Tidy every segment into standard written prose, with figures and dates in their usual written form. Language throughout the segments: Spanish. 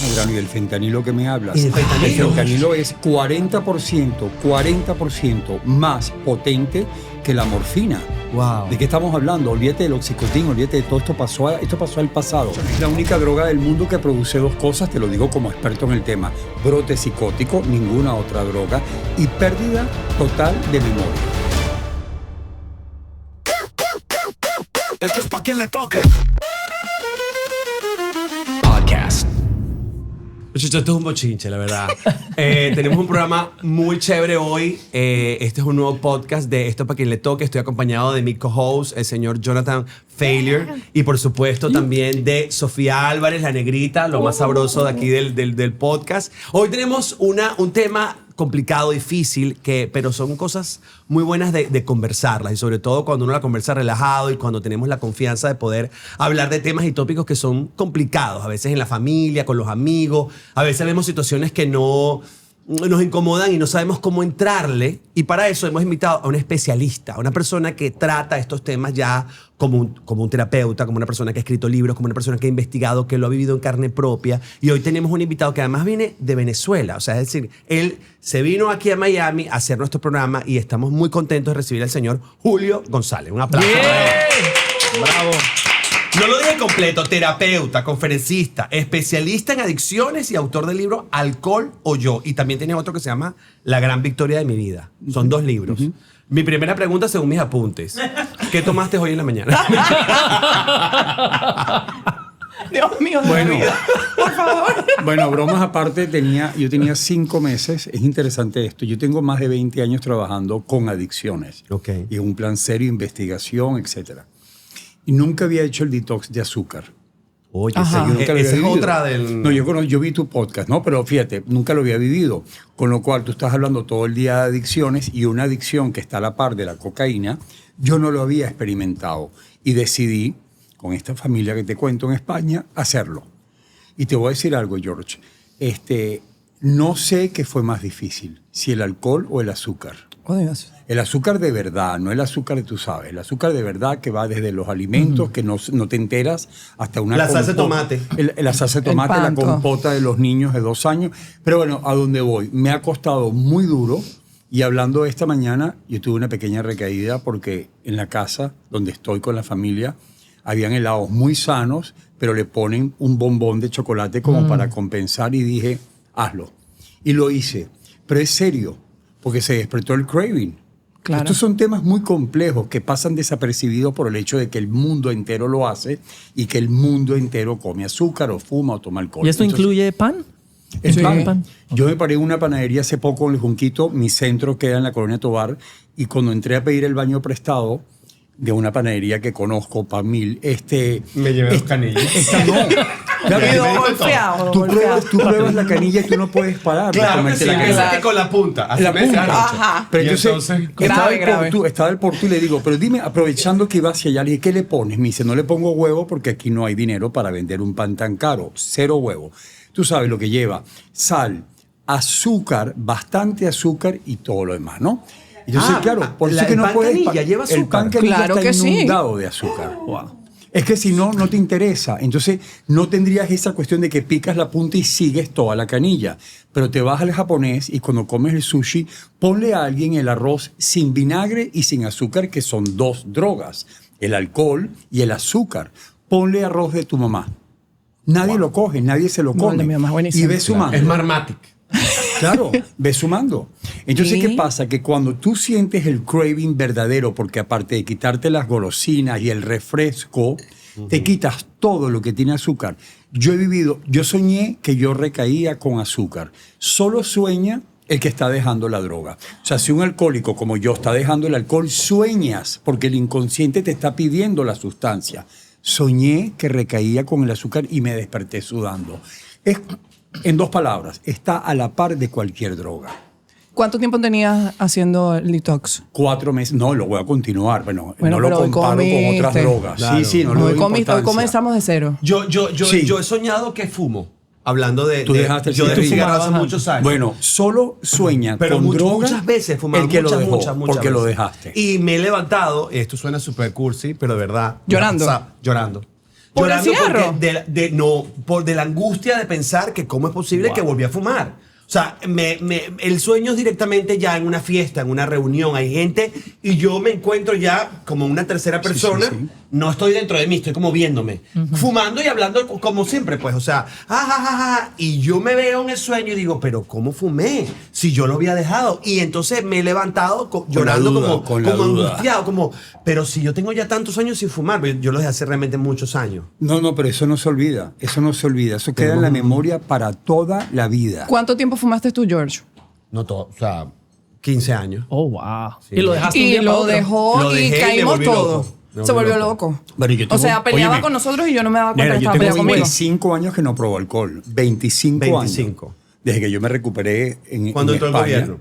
Adriano, ¿y el fentanilo que me hablas? ¿Y el fentanilo? El fentanilo es 40% más potente que la morfina. Wow. ¿De qué estamos hablando? Olvídate del oxicotín, olvídate de todo esto pasó al pasado. Es la única droga del mundo que produce dos cosas, te lo digo como experto en el tema: brote psicótico, ninguna otra droga, y pérdida total de memoria. Esto es pa' quien le toque. Podcast. Muchachos, esto es un bochinche, la verdad. Tenemos un programa muy chévere hoy. Este es un nuevo podcast de Esto para quien le toque. Estoy acompañado de mi co-host, el señor Jonathan Failure. Y por supuesto también de Sofía Álvarez, la negrita, lo más sabroso de aquí del podcast. Hoy tenemos un tema complicado, difícil, pero son cosas muy buenas de conversarlas, y sobre todo cuando uno la conversa relajado y cuando tenemos la confianza de poder hablar de temas y tópicos que son complicados, a veces en la familia, con los amigos, a veces vemos situaciones que nos incomodan y no sabemos cómo entrarle, y para eso hemos invitado a un especialista, a una persona que trata estos temas ya como un terapeuta, como una persona que ha escrito libros, como una persona que ha investigado, que lo ha vivido en carne propia. Y hoy tenemos un invitado que además viene de Venezuela, o sea, es decir, él se vino aquí a Miami a hacer nuestro programa y estamos muy contentos de recibir al señor Julio González. Un aplauso. Bravo. No lo dije completo: terapeuta, conferencista, especialista en adicciones y autor del libro Alcohol o Yo. Y también tiene otro que se llama La Gran Victoria de mi Vida. Son 2 libros. Mi primera pregunta, según mis apuntes: ¿qué tomaste hoy en la mañana? Dios mío, Bueno, por favor. Bueno, bromas aparte, yo tenía 5 meses. Es interesante esto. Yo tengo más de 20 años trabajando con adicciones. Ok. Y un plan serio, investigación, etcétera. Y nunca había hecho el detox de azúcar. Oye, Yo nunca lo había esa es vivido. otra del... No, yo vi tu podcast, ¿no? Pero fíjate, nunca lo había vivido. Con lo cual, tú estás hablando todo el día de adicciones, y una adicción que está a la par de la cocaína, yo no lo había experimentado. Y decidí, con esta familia que te cuento en España, hacerlo. Y te voy a decir algo, George. No sé qué fue más difícil, si el alcohol o el azúcar. Oh, Dios. El azúcar de verdad, no el azúcar de tú sabes. El azúcar de verdad que va desde los alimentos que no te enteras hasta una La salsa de tomate. La salsa de tomate, la pan, todo. compota de los niños de 2 años. Pero bueno, ¿a dónde voy? Me ha costado muy duro. Y hablando esta mañana, yo tuve una pequeña recaída porque en la casa donde estoy con la familia habían helados muy sanos, pero le ponen un bombón de chocolate como para compensar, y dije, hazlo. Y lo hice. Pero es serio, porque se despertó el craving. Claro. Estos son temas muy complejos que pasan desapercibidos por el hecho de que el mundo entero lo hace y que el mundo entero come azúcar o fuma o toma alcohol. ¿Y esto Entonces, incluye pan? el Sí. pan. Yo me paré en una panadería hace poco en el Junquito. Mi centro queda en la Colonia Tovar, y cuando entré a pedir el baño prestado de una panadería que conozco, Pamil, Me llevé 2 canillas. Claro, Golpeado. tú pruebas la canilla y tú no puedes parar de Claro que comerte sí, la me canilla. saqué con la punta. Así La me punta. desanoche. Ajá. Pero Y entonces, Grave. estaba el porto y le digo, pero dime, aprovechando que iba hacia allá, le dije, ¿qué le pones? Me dice, no le pongo huevo porque aquí no hay dinero para vender un pan tan caro. 0 huevo. Tú sabes lo que lleva: sal, azúcar, bastante azúcar y todo lo demás, ¿no? Entonces, claro, por eso es que el no pan puedes... canilla lleva azúcar. El pan canilla Claro está que sí. inundado de azúcar. Es que si no, no te interesa. Entonces, no tendrías esa cuestión de que picas la punta y sigues toda la canilla. Pero te vas al japonés y cuando comes el sushi, ponle a alguien el arroz sin vinagre y sin azúcar, que son 2 drogas: el alcohol y el azúcar. Ponle arroz de tu mamá. Nadie lo coge, nadie se lo No, come. el de mi mamá es buenísimo. Y ves sumando. Es Marmatic. Claro, ves sumando. Entonces, ¿Y? ¿qué pasa? Que cuando tú sientes el craving verdadero, porque aparte de quitarte las golosinas y el refresco, te quitas todo lo que tiene azúcar. Yo soñé que yo recaía con azúcar. Solo sueña el que está dejando la droga. O sea, si un alcohólico como yo está dejando el alcohol, sueñas, porque el inconsciente te está pidiendo la sustancia. Soñé que recaía con el azúcar y me desperté sudando. En 2 palabras, está a la par de cualquier droga. ¿Cuánto tiempo tenías haciendo el detox? 4 meses, no, lo voy a continuar. Bueno, no lo pero hoy comparo con otras comiste. drogas. Claro. Sí, no le doy Hoy importancia. comenzamos de 0. Sí. Yo he soñado que fumo. Hablando de... Tú dejaste el yo dejé cigarrillo. cigarro hace muchos años. Bueno, solo sueña pero con droga muchas veces he fumado. el que lo dejó, muchas porque lo veces. dejaste. Y me he levantado, esto suena súper cursi, pero de verdad. Llorando. Llorando. ¿Por el Llorando cigarro? porque de la angustia de pensar que cómo es posible que volví a fumar. O sea, el sueño es directamente ya en una fiesta, en una reunión. Hay gente y yo me encuentro ya como una tercera persona. sí. No estoy dentro de mí, estoy como viéndome. Fumando y hablando como siempre, pues. O sea, y yo me veo en el sueño y digo, pero ¿cómo fumé? Si yo lo había dejado. Y entonces me he levantado llorando con la como duda. angustiado. Como, pero si yo tengo ya tantos años sin fumar, yo lo dejé hace realmente muchos años. No, pero eso no se olvida. Eso no se olvida. Eso queda en la memoria para toda la vida. ¿Cuánto tiempo fumaste tú, George? No todo, o sea, 15 años. Oh, wow. Sí. Y lo dejaste un Y día para lo otro. dejó Lo y dejé y me caímos volví todos. loco. Me Se volví volvió loco. loco. Pero yo O tengo- sea, peleaba óyeme, con nosotros y yo no me daba cuenta Mira, que yo estaba tengo peleando conmigo. 25 años que no pruebo alcohol. 25 años. 25. Desde que yo me recuperé Cuando en entró el España. gobierno.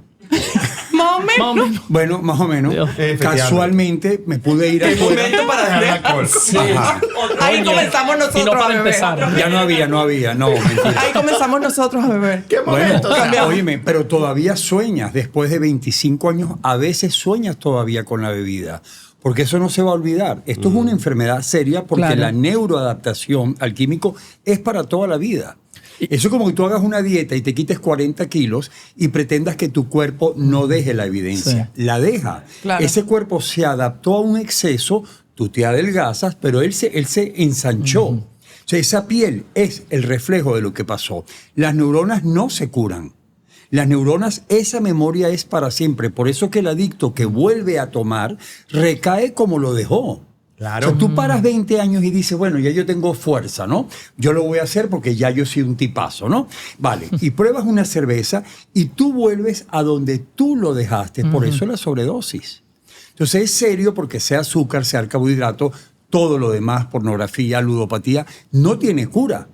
Mami. Mami. Bueno, más o menos. Dios. Efectivamente. Casualmente me pude ir El afuera. momento para dejar el alcohol. Sí. Ajá. Ahí Coño. comenzamos nosotros Y no para a beber. empezar. Ya no había. No, mentira. Ahí comenzamos nosotros a beber. ¿Qué Bueno, momento? O sea, óyeme, pero todavía sueñas, después de 25 años, a veces sueñas todavía con la bebida, porque eso no se va a olvidar. Esto es una enfermedad seria porque Claro. la neuroadaptación al químico es para toda la vida. Eso es como que tú hagas una dieta y te quites 40 kilos y pretendas que tu cuerpo no deje la evidencia. La deja. Claro. Ese cuerpo se adaptó a un exceso, tú te adelgazas, pero él se ensanchó. O sea, esa piel es el reflejo de lo que pasó. Las neuronas no se curan. Las neuronas, esa memoria es para siempre. Por eso que el adicto que vuelve a tomar recae como lo dejó. Claro. O sea, tú paras 20 años y dices, bueno, ya yo tengo fuerza, ¿no? Yo lo voy a hacer porque ya yo soy un tipazo, ¿no? Vale, y pruebas una cerveza y tú vuelves a donde tú lo dejaste. Por eso la sobredosis. Entonces es serio porque sea azúcar, sea el carbohidrato, todo lo demás, pornografía, ludopatía, no tiene cura.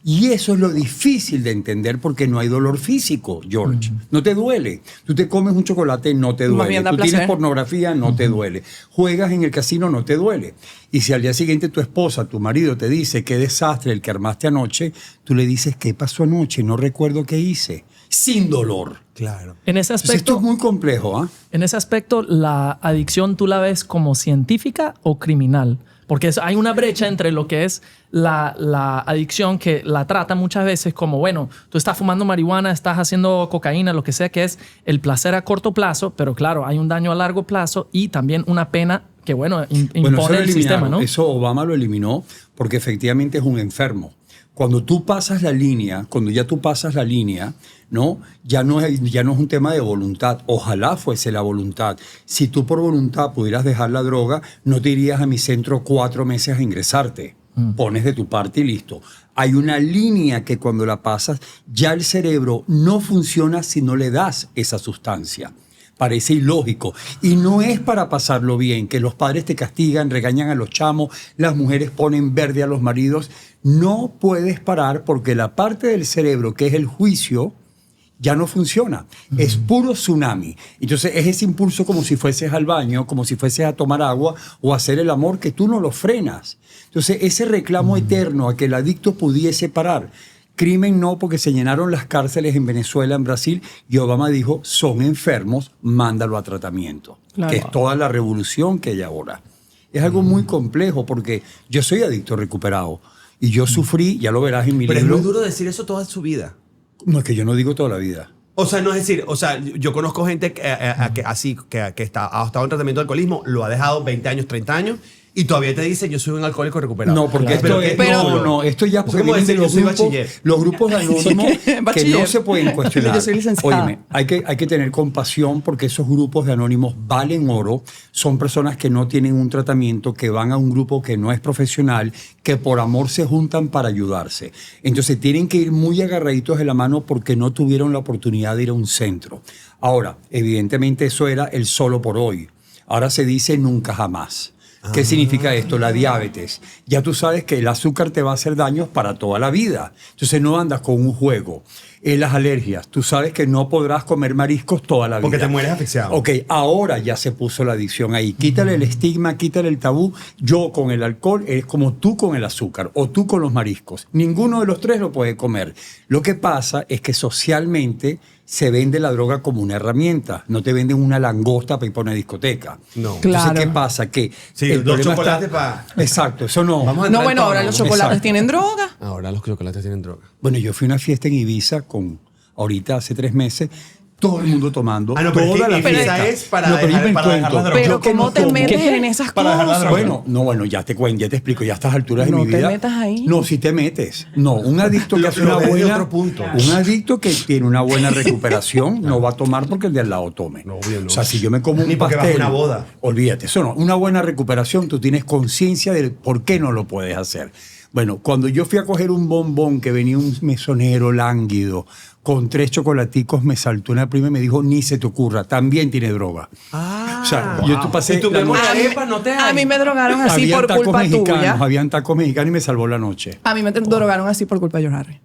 Y eso es lo difícil de entender porque no hay dolor físico, George. No te duele. Tú te comes un chocolate, no te Más duele. bien da Tú tienes placer. pornografía, no te duele. Juegas en el casino, no te duele. Y si al día siguiente tu esposa, tu marido te dice qué desastre el que armaste anoche, tú le dices, ¿qué pasó anoche? No recuerdo qué hice. Sin dolor. Claro. En ese Entonces, esto aspecto, es muy complejo, ¿ah? en ese aspecto, ¿la adicción tú la ves como científica o criminal? Porque hay una brecha entre lo que es la adicción, que la trata muchas veces como, bueno, tú estás fumando marihuana, estás haciendo cocaína, lo que sea, que es el placer a corto plazo, pero claro, hay un daño a largo plazo y también una pena que, bueno, Bueno, eso impone lo el eliminaron. sistema, ¿no? Eso Obama lo eliminó porque efectivamente es un enfermo. Cuando tú pasas la línea, cuando ya tú pasas la línea, ¿no? Ya no es un tema de voluntad. Ojalá fuese la voluntad. Si tú por voluntad pudieras dejar la droga, no te irías a mi centro 4 meses a ingresarte. Pones de tu parte y listo. Hay una línea que cuando la pasas, ya el cerebro no funciona si no le das esa sustancia. Parece ilógico. Y no es para pasarlo bien, que los padres te castigan, regañan a los chamos, las mujeres ponen verde a los maridos. No puedes parar porque la parte del cerebro, que es el juicio, ya no funciona. Es puro tsunami. Entonces es ese impulso como si fueses al baño, como si fueses a tomar agua o a hacer el amor, que tú no lo frenas. Entonces ese reclamo eterno a que el adicto pudiese parar. Crimen no, porque se llenaron las cárceles en Venezuela, en Brasil, y Obama dijo, son enfermos, mándalo a tratamiento. Claro. Que es toda la revolución que hay ahora. Es algo muy complejo porque yo soy adicto recuperado y yo sufrí, ya lo verás en mi Pero es libro. muy duro decir eso toda su vida. No, es que yo no digo toda la vida. O sea, no es decir, o sea, yo conozco gente que ha estado en tratamiento de alcoholismo, lo ha dejado 20 años, 30 años, y todavía te dice, yo soy un alcohólico recuperado. No, porque Claro. esto ya Es porque como vienen de decir, yo soy bachiller. los grupos anónimos que Bachiller. no se pueden cuestionar. Yo soy licenciada. Óyeme, hay que tener compasión porque esos grupos de anónimos valen oro. Son personas que no tienen un tratamiento, que van a un grupo que no es profesional, que por amor se juntan para ayudarse. Entonces tienen que ir muy agarraditos de la mano porque no tuvieron la oportunidad de ir a un centro. Ahora, evidentemente eso era el solo por hoy. Ahora se dice nunca jamás. ¿Qué significa esto? La diabetes. Ya tú sabes que el azúcar te va a hacer daños para toda la vida. Entonces no andas con un juego. Las alergias. Tú sabes que no podrás comer mariscos toda la vida. Porque te mueres asfixiado. Ok, ahora ya se puso la adicción ahí. Quítale el estigma, quítale el tabú. Yo con el alcohol es como tú con el azúcar o tú con los mariscos. Ninguno de los tres lo puede comer. Lo que pasa es que socialmente se vende la droga como una herramienta. No te venden una langosta para ir para una discoteca. No. Claro. Entonces, ¿qué pasa? Que Sí, el los problema chocolates está- pa- Exacto, eso no. Vamos a No, entrar bueno, en ahora tono. los chocolates Exacto. tienen droga. Ahora los chocolates tienen droga. Bueno, yo fui a una fiesta en Ibiza ahorita hace 3 meses, todo el mundo tomando. Ah, no, pero toda es que la Ibiza fiesta. es para No, pero dejar- yo me para dejar cuento. la droga. Pero Yo que ¿cómo no te tomo. metes ¿Qué? en esas Para dejar la cosas? droga. Bueno, ya te cuento, ya te explico, ya a estas alturas de No mi te vida. metas ahí. No, si te metes. No, un adicto que Lo- hace lo una ves de buena. otro punto. Un adicto que tiene una buena recuperación no va a tomar porque el de al lado tome. No, obvio no. O sea, si yo me como un Ni porque vas a pastel. una boda. Olvídate, eso no. Una buena recuperación, tú tienes conciencia de por qué no lo puedes hacer. Bueno, cuando yo fui a coger un bombón que venía un mesonero lánguido con 3 chocolaticos, me saltó una prima y me dijo, ni se te ocurra, también tiene droga. Ah, O sea, yo te pasé ¿Y tu la memoria noche- de arepas no te A mí me drogaron así Habían por tacos culpa mexicanos, tuya. habían tacos mexicanos y me salvó la noche. A mí me drogaron así por culpa de George Harry.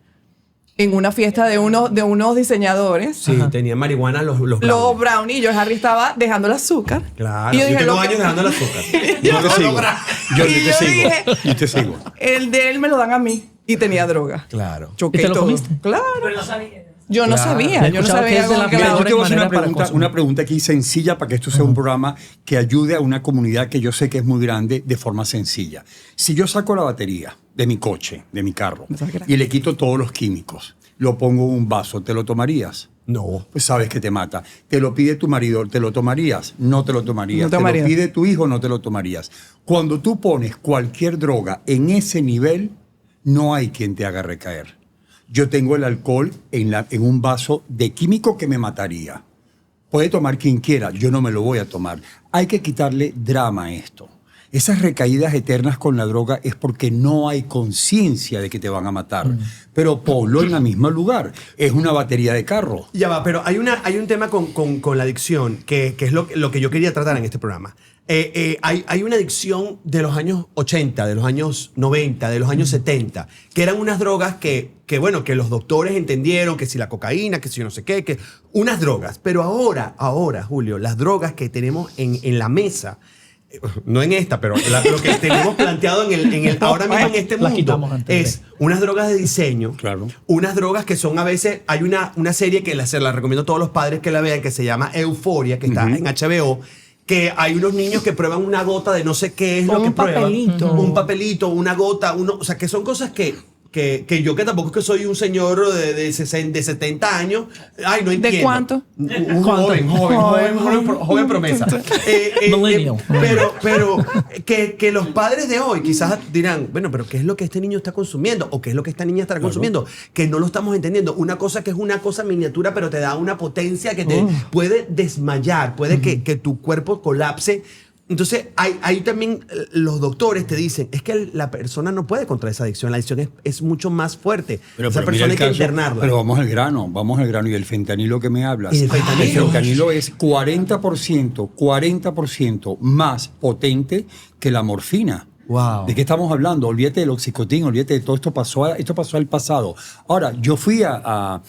En una fiesta de unos diseñadores. Sí, tenía marihuana los Los brownies. brownies, George Harry estaba dejando el azúcar. Claro, Y yo dije, tengo lo que- años dejando el azúcar. Yo No te lo sigo. logra. Yo Y te yo sigo. dije- Yo te sigo. El de él me lo dan a mí y tenía droga. Claro. Choqué ¿Y te lo todo. comiste? Claro. Yo no Claro. sabía. He Yo no escuchado que sabía es de con las qué Mira, la- yo te voy a hacer maneras para consumir. una pregunta aquí sencilla para que esto sea un programa que ayude a una comunidad que yo sé que es muy grande de forma sencilla. Si yo saco la batería de mi coche, de mi carro, y le quito todos los químicos, lo pongo en un vaso, ¿te lo tomarías? No. Pues sabes que te mata. Te lo pide tu marido, ¿te lo tomarías? No te lo tomarías. No Te tomaría. lo pide tu hijo, no te lo tomarías. Cuando tú pones cualquier droga en ese nivel, no hay quien te haga recaer. Yo tengo el alcohol en un vaso de químico que me mataría. Puede tomar quien quiera, yo no me lo voy a tomar. Hay que quitarle drama a esto. Esas recaídas eternas con la droga es porque no hay conciencia de que te van a matar. Pero ponlo en el mismo lugar. Es una batería de carro. Ya va, pero hay un tema con la adicción que es lo que yo quería tratar en este programa. Hay una adicción de los años 80, de los años 90, de los años 70, que eran unas drogas que los doctores entendieron, que si la cocaína, que si yo no sé qué, que unas drogas. Pero ahora, Julio, las drogas que tenemos en la mesa, no en esta, pero lo que tenemos planteado ahora mismo en este Las mundo quitamos antes es unas drogas de diseño, Claro. unas drogas que son a veces, hay una serie que se la recomiendo a todos los padres que la vean, que se llama Euforia, que está en HBO, que hay unos niños que prueban una gota de no sé qué es Con lo que un prueban. papelito. Un papelito, una gota, o sea, que son cosas que yo que tampoco es que soy un señor de 70 años, ay, no entiendo. ¿De cuánto? Un joven promesa. Millennial. Pero que los padres de hoy quizás dirán, bueno, pero ¿qué es lo que este niño está consumiendo? ¿O qué es lo que esta niña está consumiendo? Que no lo estamos entendiendo. Una cosa que es una cosa miniatura, pero te da una potencia que te puede desmayar, puede que tu cuerpo colapse. Entonces, ahí también los doctores te dicen, es que la persona no puede contra esa adicción, la adicción es mucho más fuerte. Esa mira persona el hay que caso, internarla. Pero vamos al grano. Y el fentanilo que me hablas. ¿Y el fentanilo? El fentanilo es 40% más potente que la morfina. Wow. ¿De qué estamos hablando? Olvídate del oxicotín, olvídate de todo esto pasó al pasado. Ahora, yo fui al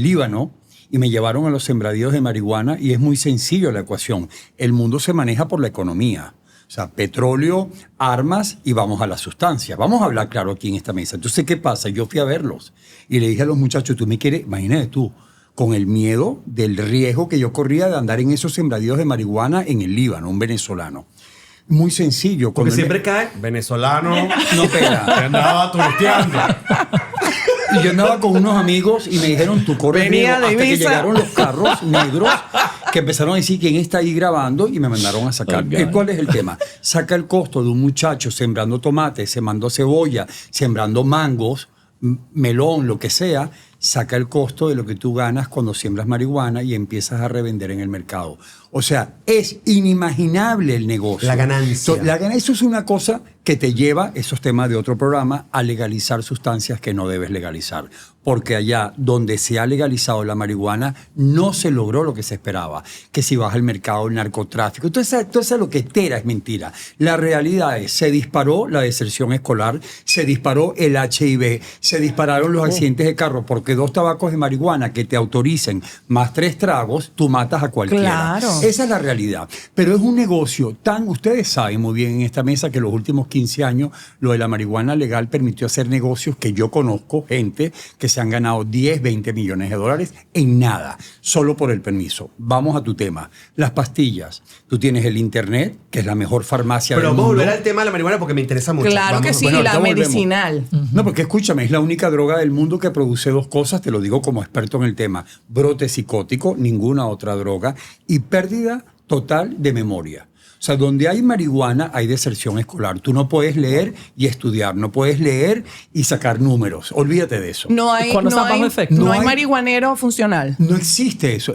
Líbano y me llevaron a los sembradíos de marihuana y es muy sencillo la ecuación. El mundo se maneja por la economía. O sea, petróleo, armas y vamos a la sustancia. Vamos a hablar claro aquí en esta mesa. Entonces, ¿qué pasa? Yo fui a verlos y le dije a los muchachos, tú me quieres, imagínate tú, con el miedo del riesgo que yo corría de andar en esos sembradíos de marihuana en el Líbano, un venezolano. Muy sencillo. Porque Cuando siempre cae venezolano, no pega. que andaba turisteando. Y yo andaba con unos amigos y me dijeron, tú corres Venía riesgo, de hasta que Ibiza. llegaron los carros negros que empezaron a decir quién está ahí grabando y me mandaron a sacar. Oh, God. ¿Cuál es el tema? Saca el costo de un muchacho sembrando tomates, sembrando cebolla, sembrando mangos, melón, lo que sea, saca el costo de lo que tú ganas cuando siembras marihuana y empiezas a revender en el mercado. O sea, es inimaginable el negocio. La ganancia. Eso es una cosa que te lleva, esos temas de otro programa, a legalizar sustancias que no debes legalizar. Porque allá donde se ha legalizado la marihuana, no se logró lo que se esperaba. Que si vas al mercado, el narcotráfico, toda esa loquetera es mentira. La realidad es, se disparó la deserción escolar, se disparó el HIV, se dispararon los accidentes de carro, porque porque 2 tabacos de marihuana que te autoricen más 3 tragos, tú matas a cualquiera. Claro. Esa es la realidad. Pero es un negocio tan... Ustedes saben muy bien en esta mesa que los últimos 15 años lo de la marihuana legal permitió hacer negocios que yo conozco, gente que se han ganado 10, 20 millones de dólares en nada, solo por el permiso. Vamos a tu tema. Las pastillas. Tú tienes el internet, que es la mejor farmacia Pero del vamos a mundo. volver al tema de la marihuana porque me interesa mucho. Claro que Vamos- sí, bueno, la ahorita volvemos. medicinal. No, porque escúchame, es la única droga del mundo que produce 2 cosas, te lo digo como experto en el tema. Brote psicótico, ninguna otra droga, y pérdida total de memoria. O sea, donde hay marihuana hay deserción escolar. Tú no puedes leer y estudiar, no puedes leer y sacar números. Olvídate de eso. No hay, Cuando no está bajo hay, efecto. no No hay hay- marihuanero funcional. No existe eso.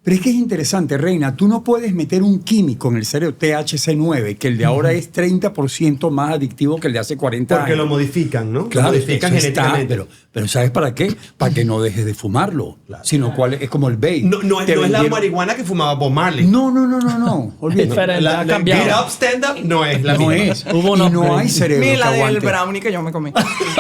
Pero es que es interesante, Reina. Tú no puedes meter un químico en el cerebro, THC9, que el de ahora es 30% más adictivo que el de hace 40 Porque años. lo modifican, ¿no? Claro, lo modifican eso está, genéticamente. pero ¿sabes para qué? Para que no dejes de fumarlo. Sino cuál es como el vape. No, no, Te no es la vendieron- marihuana que fumaba Bob Marley. No. Olvídate. Diferente, ha La cambiado. Get Up, Stand Up no es la No misma. es. Hubo un Y no upgrade. hay cerebro Ni que la del aguante. brownie que yo me comí.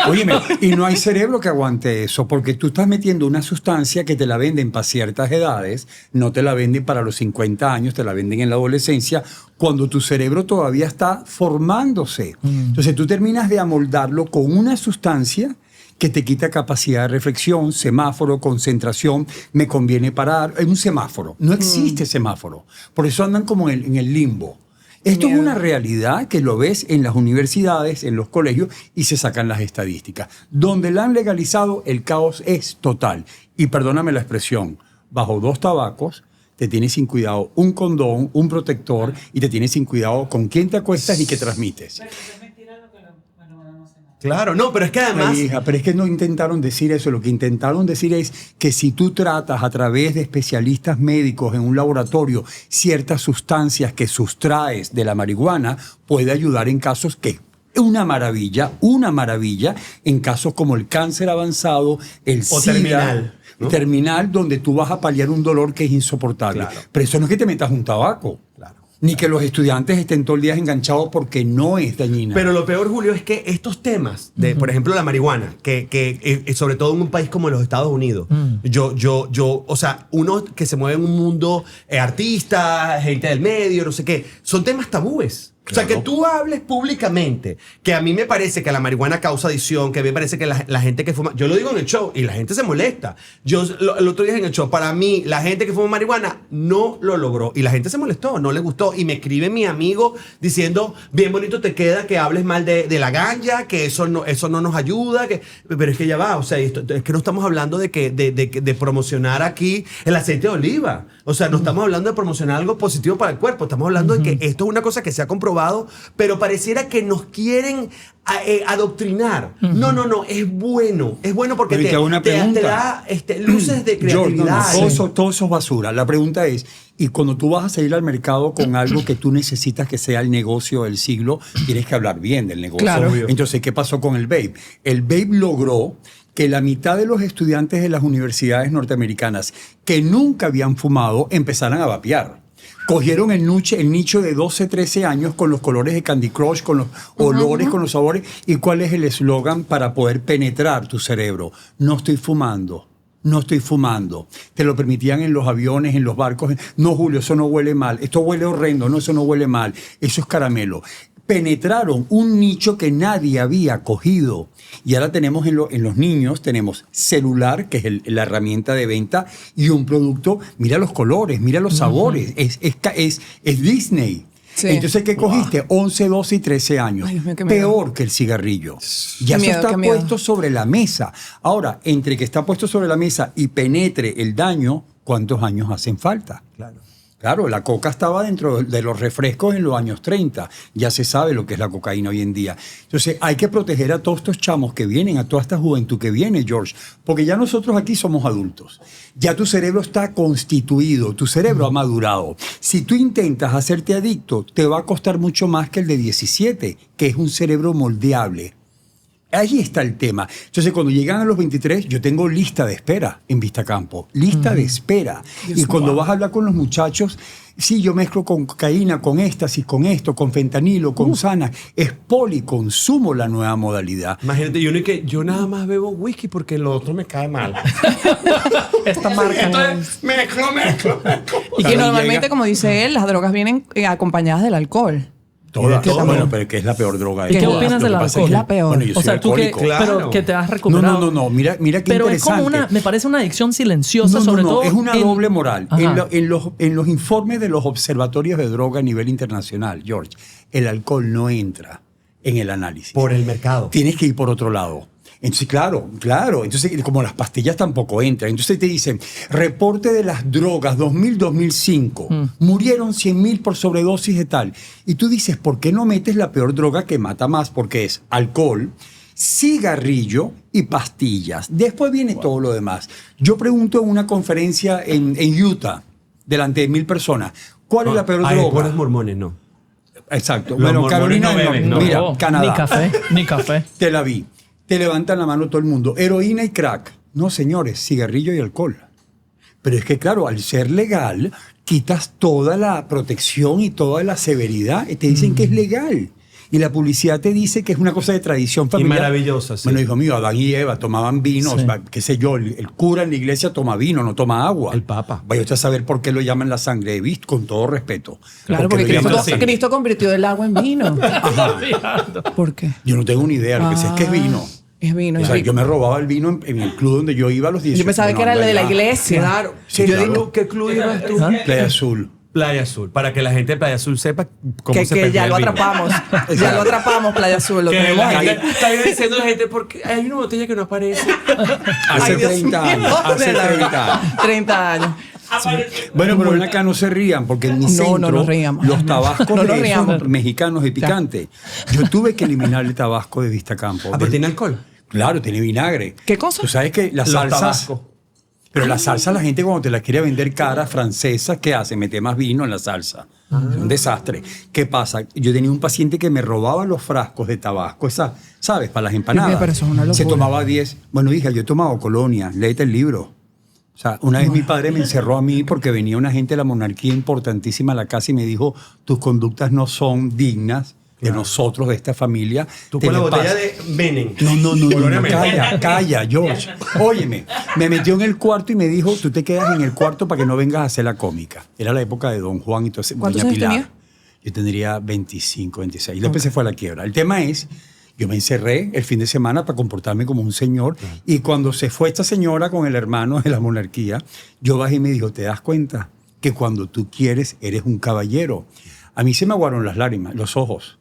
Óyeme, y no hay cerebro que aguante eso, porque tú estás metiendo una sustancia que te la venden para ciertas edades, no te la venden para los 50 años, te la venden en la adolescencia, cuando tu cerebro todavía está formándose. Entonces tú terminas de amoldarlo con una sustancia que te quita capacidad de reflexión, semáforo, concentración, me conviene parar. Es un semáforo. No existe semáforo. Por eso andan como en el limbo. Esto es Miedo. una realidad que lo ves en las universidades, en los colegios, y se sacan las estadísticas. Donde la han legalizado, el caos es total. Y perdóname la expresión, bajo 2 tabacos, te tienes sin cuidado un condón, un protector, y te tienes sin cuidado con quién te acuestas y qué transmites. Claro, no, pero es que además... Ay, hija, pero es que no intentaron decir eso. Lo que intentaron decir es que si tú tratas a través de especialistas médicos en un laboratorio ciertas sustancias que sustraes de la marihuana, puede ayudar en casos que... una maravilla en casos como el cáncer avanzado, el O SIDA, terminal, ¿no? terminal, donde tú vas a paliar un dolor que es insoportable. Claro. Pero eso no es que te metas un tabaco. Claro. Ni que los estudiantes estén todo el día enganchados porque no es dañina. Pero lo peor, Julio, es que estos temas de, por ejemplo, la marihuana, que sobre todo en un país como los Estados Unidos, o sea, uno que se mueve en un mundo artista, gente del medio, no sé qué, son temas tabúes. O sea, que tú hables públicamente, que a mí me parece que la marihuana causa adicción, que a mí me parece que la gente que fuma... Yo lo digo en el show y la gente se molesta. Yo el otro día en el show, para mí, la gente que fuma marihuana no lo logró. Y la gente se molestó, no le gustó. Y me escribe mi amigo diciendo, bien bonito te queda que hables mal de la ganja, que eso no nos ayuda. Pero es que ya va, o sea, es que no estamos hablando de promocionar aquí el aceite de oliva. O sea, no estamos hablando de promocionar algo positivo para el cuerpo. Estamos hablando de que esto es una cosa que se ha comprobado, pero pareciera que nos quieren adoctrinar. No, es bueno porque Pero te hago una te pregunta. da luces de George, creatividad. todo eso es basura. La pregunta es, y cuando tú vas a salir al mercado con algo que tú necesitas que sea el negocio del siglo, tienes que hablar bien del negocio. Claro. Entonces, ¿qué pasó con el vape? El vape logró que la mitad de los estudiantes de las universidades norteamericanas que nunca habían fumado empezaran a vapear. Cogieron el nicho de 12, 13 años con los colores de Candy Crush, con los olores, con los sabores. ¿Y cuál es el eslogan para poder penetrar tu cerebro? No estoy fumando. No estoy fumando. Te lo permitían en los aviones, en los barcos. No, Julio, eso no huele mal. Esto huele horrendo. No, eso no huele mal. Eso es caramelo. Penetraron un nicho que nadie había cogido. Y ahora tenemos en los niños, tenemos celular, que es la herramienta de venta, y un producto, mira los colores, mira los sabores, es Disney. Sí. Entonces, ¿qué cogiste? 11, 12 y 13 años. Ay, Dios mío, qué miedo. Peor que el cigarrillo. Ya Qué eso miedo, está qué miedo. puesto sobre la mesa. Ahora, entre que está puesto sobre la mesa y penetre el daño, ¿cuántos años hacen falta? Claro, la coca estaba dentro de los refrescos en los años 30. Ya se sabe lo que es la cocaína hoy en día. Entonces, hay que proteger a todos estos chamos que vienen, a toda esta juventud que viene, George, porque ya nosotros aquí somos adultos. Ya tu cerebro está constituido, tu cerebro ha madurado. Si tú intentas hacerte adicto, te va a costar mucho más que el de 17, que es un cerebro moldeable. Ahí está el tema. Entonces, cuando llegan a los 23, yo tengo lista de espera en Vistacampo. Lista de espera. Y cuando vas a hablar con los muchachos, sí, yo mezclo con cocaína, con éxtasis, con esto, con fentanilo, con Xanax. Es policonsumo la nueva modalidad. Imagínate, yo nada más bebo whisky porque lo otro me cae mal. Esta marca. Entonces, mezclo. Y que Claro, normalmente, llega- como dice él, las drogas vienen acompañadas del alcohol. Todas. Que también- Bueno, pero que es la peor droga. ¿Y qué todas. opinas Lo del que pasa alcohol? que- Es la peor. Bueno, yo O soy sea, tú que, alcohólico. Claro. pero que te has recuperado. No. Mira qué Pero es interesante. como me parece una adicción silenciosa, sobre todo. Es una en- doble moral. Ajá. En los informes de los observatorios de droga a nivel internacional, George, el alcohol no entra en el análisis. Por el mercado. Tienes que ir por otro lado. Entonces, claro. Entonces, como las pastillas tampoco entran. Entonces te dicen, reporte de las drogas 2000-2005. Murieron 100.000 por sobredosis de tal. Y tú dices, ¿por qué no metes la peor droga que mata más? Porque es alcohol, cigarrillo y pastillas. Después viene todo lo demás. Yo pregunto en una conferencia en Utah, delante de 1.000 personas, ¿cuál es la peor Hay droga? puros mormones, no. Exacto. Los Bueno, mormones Carolina, no beben, no. mira, No, Canadá. Ni café. Te la vi. Te levantan la mano todo el mundo. Heroína y crack. No, señores, cigarrillo y alcohol. Pero es que, claro, al ser legal, quitas toda la protección y toda la severidad. Te dicen que es legal. Y la publicidad te dice que es una cosa de tradición familiar. maravillosa, sí. Bueno, hijo mío, Adán y Eva tomaban vino. Sí. O sea, qué sé yo, el cura en la iglesia toma vino, no toma agua. El papa. Vaya usted a saber por qué lo llaman la sangre de Cristo, con todo respeto. Claro, porque lo llaman Cristo, así. Cristo convirtió el agua en vino. ¿Por qué? Yo no tengo ni idea, lo que sé es que es vino. Es vino. O es sea, vino. yo me robaba el vino en el club donde yo iba a los 18. Yo pensaba que era el de la iglesia. Claro. Sí, ¿Qué, claro. ¿Qué club ibas tú? Playa Azul. Playa Azul. Para que la gente de Playa Azul sepa cómo se Que perdió ya el lo vino. atrapamos. Ya lo atrapamos, Playa Azul. Lo Que tenemos la ahí. gente está diciendo la gente porque hay una botella que no aparece. Hace Ay, Dios 30 mío, años. Hace de la 30 años. 30 años. Bueno, pero ven acá, no se rían, porque en mi No, centro, no nos ríamos. los tabascos No nos de esos riamos. mexicanos de picante, yo tuve que eliminar el tabasco de Vistacampo. ¿Pero tiene alcohol? Claro, tiene vinagre. ¿Qué cosa? Tú sabes que las Los salsas... tabascos. Pero la salsa, la gente cuando te la quiere vender cara, francesa, ¿qué hace? Mete más vino en la salsa. Es un desastre. ¿Qué pasa? Yo tenía un paciente que me robaba los frascos de tabasco, esa, ¿sabes? Para las empanadas. Pero eso es una locura. Se tomaba 10. Bueno, hija, yo he tomado Colonia, léete el libro. O sea, una vez mi padre me encerró a mí porque venía una gente de la monarquía importantísima a la casa y me dijo, tus conductas no son dignas de nosotros, de esta familia. Tú Te con la le botella pasas. de Menem. No, calla, George. Óyeme, me metió en el cuarto y me dijo, tú te quedas en el cuarto para que no vengas a hacer la cómica. Era la época de Don Juan y todo ese. ¿Cuántos Doña años Pilar. tenía? Yo tendría 25, 26. Y después se fue a la quiebra. El tema es, yo me encerré el fin de semana para comportarme como un señor. Y cuando se fue esta señora con el hermano de la monarquía, yo bajé y me dijo, ¿te das cuenta que cuando tú quieres eres un caballero? A mí se me aguaron las lágrimas, los ojos.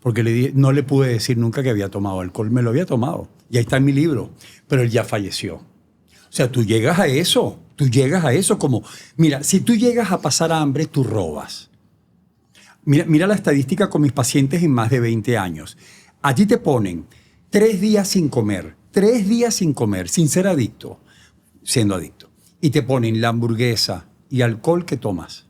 Porque no le pude decir nunca que había tomado alcohol. Me lo había tomado. Y ahí está en mi libro. Pero él ya falleció. O sea, tú llegas a eso. Tú llegas a eso como... Mira, si tú llegas a pasar hambre, tú robas. Mira la estadística con mis pacientes en más de 20 años. A ti te ponen 3 días sin comer. 3 días sin comer, sin ser adicto. Siendo adicto. Y te ponen la hamburguesa y alcohol que tomas.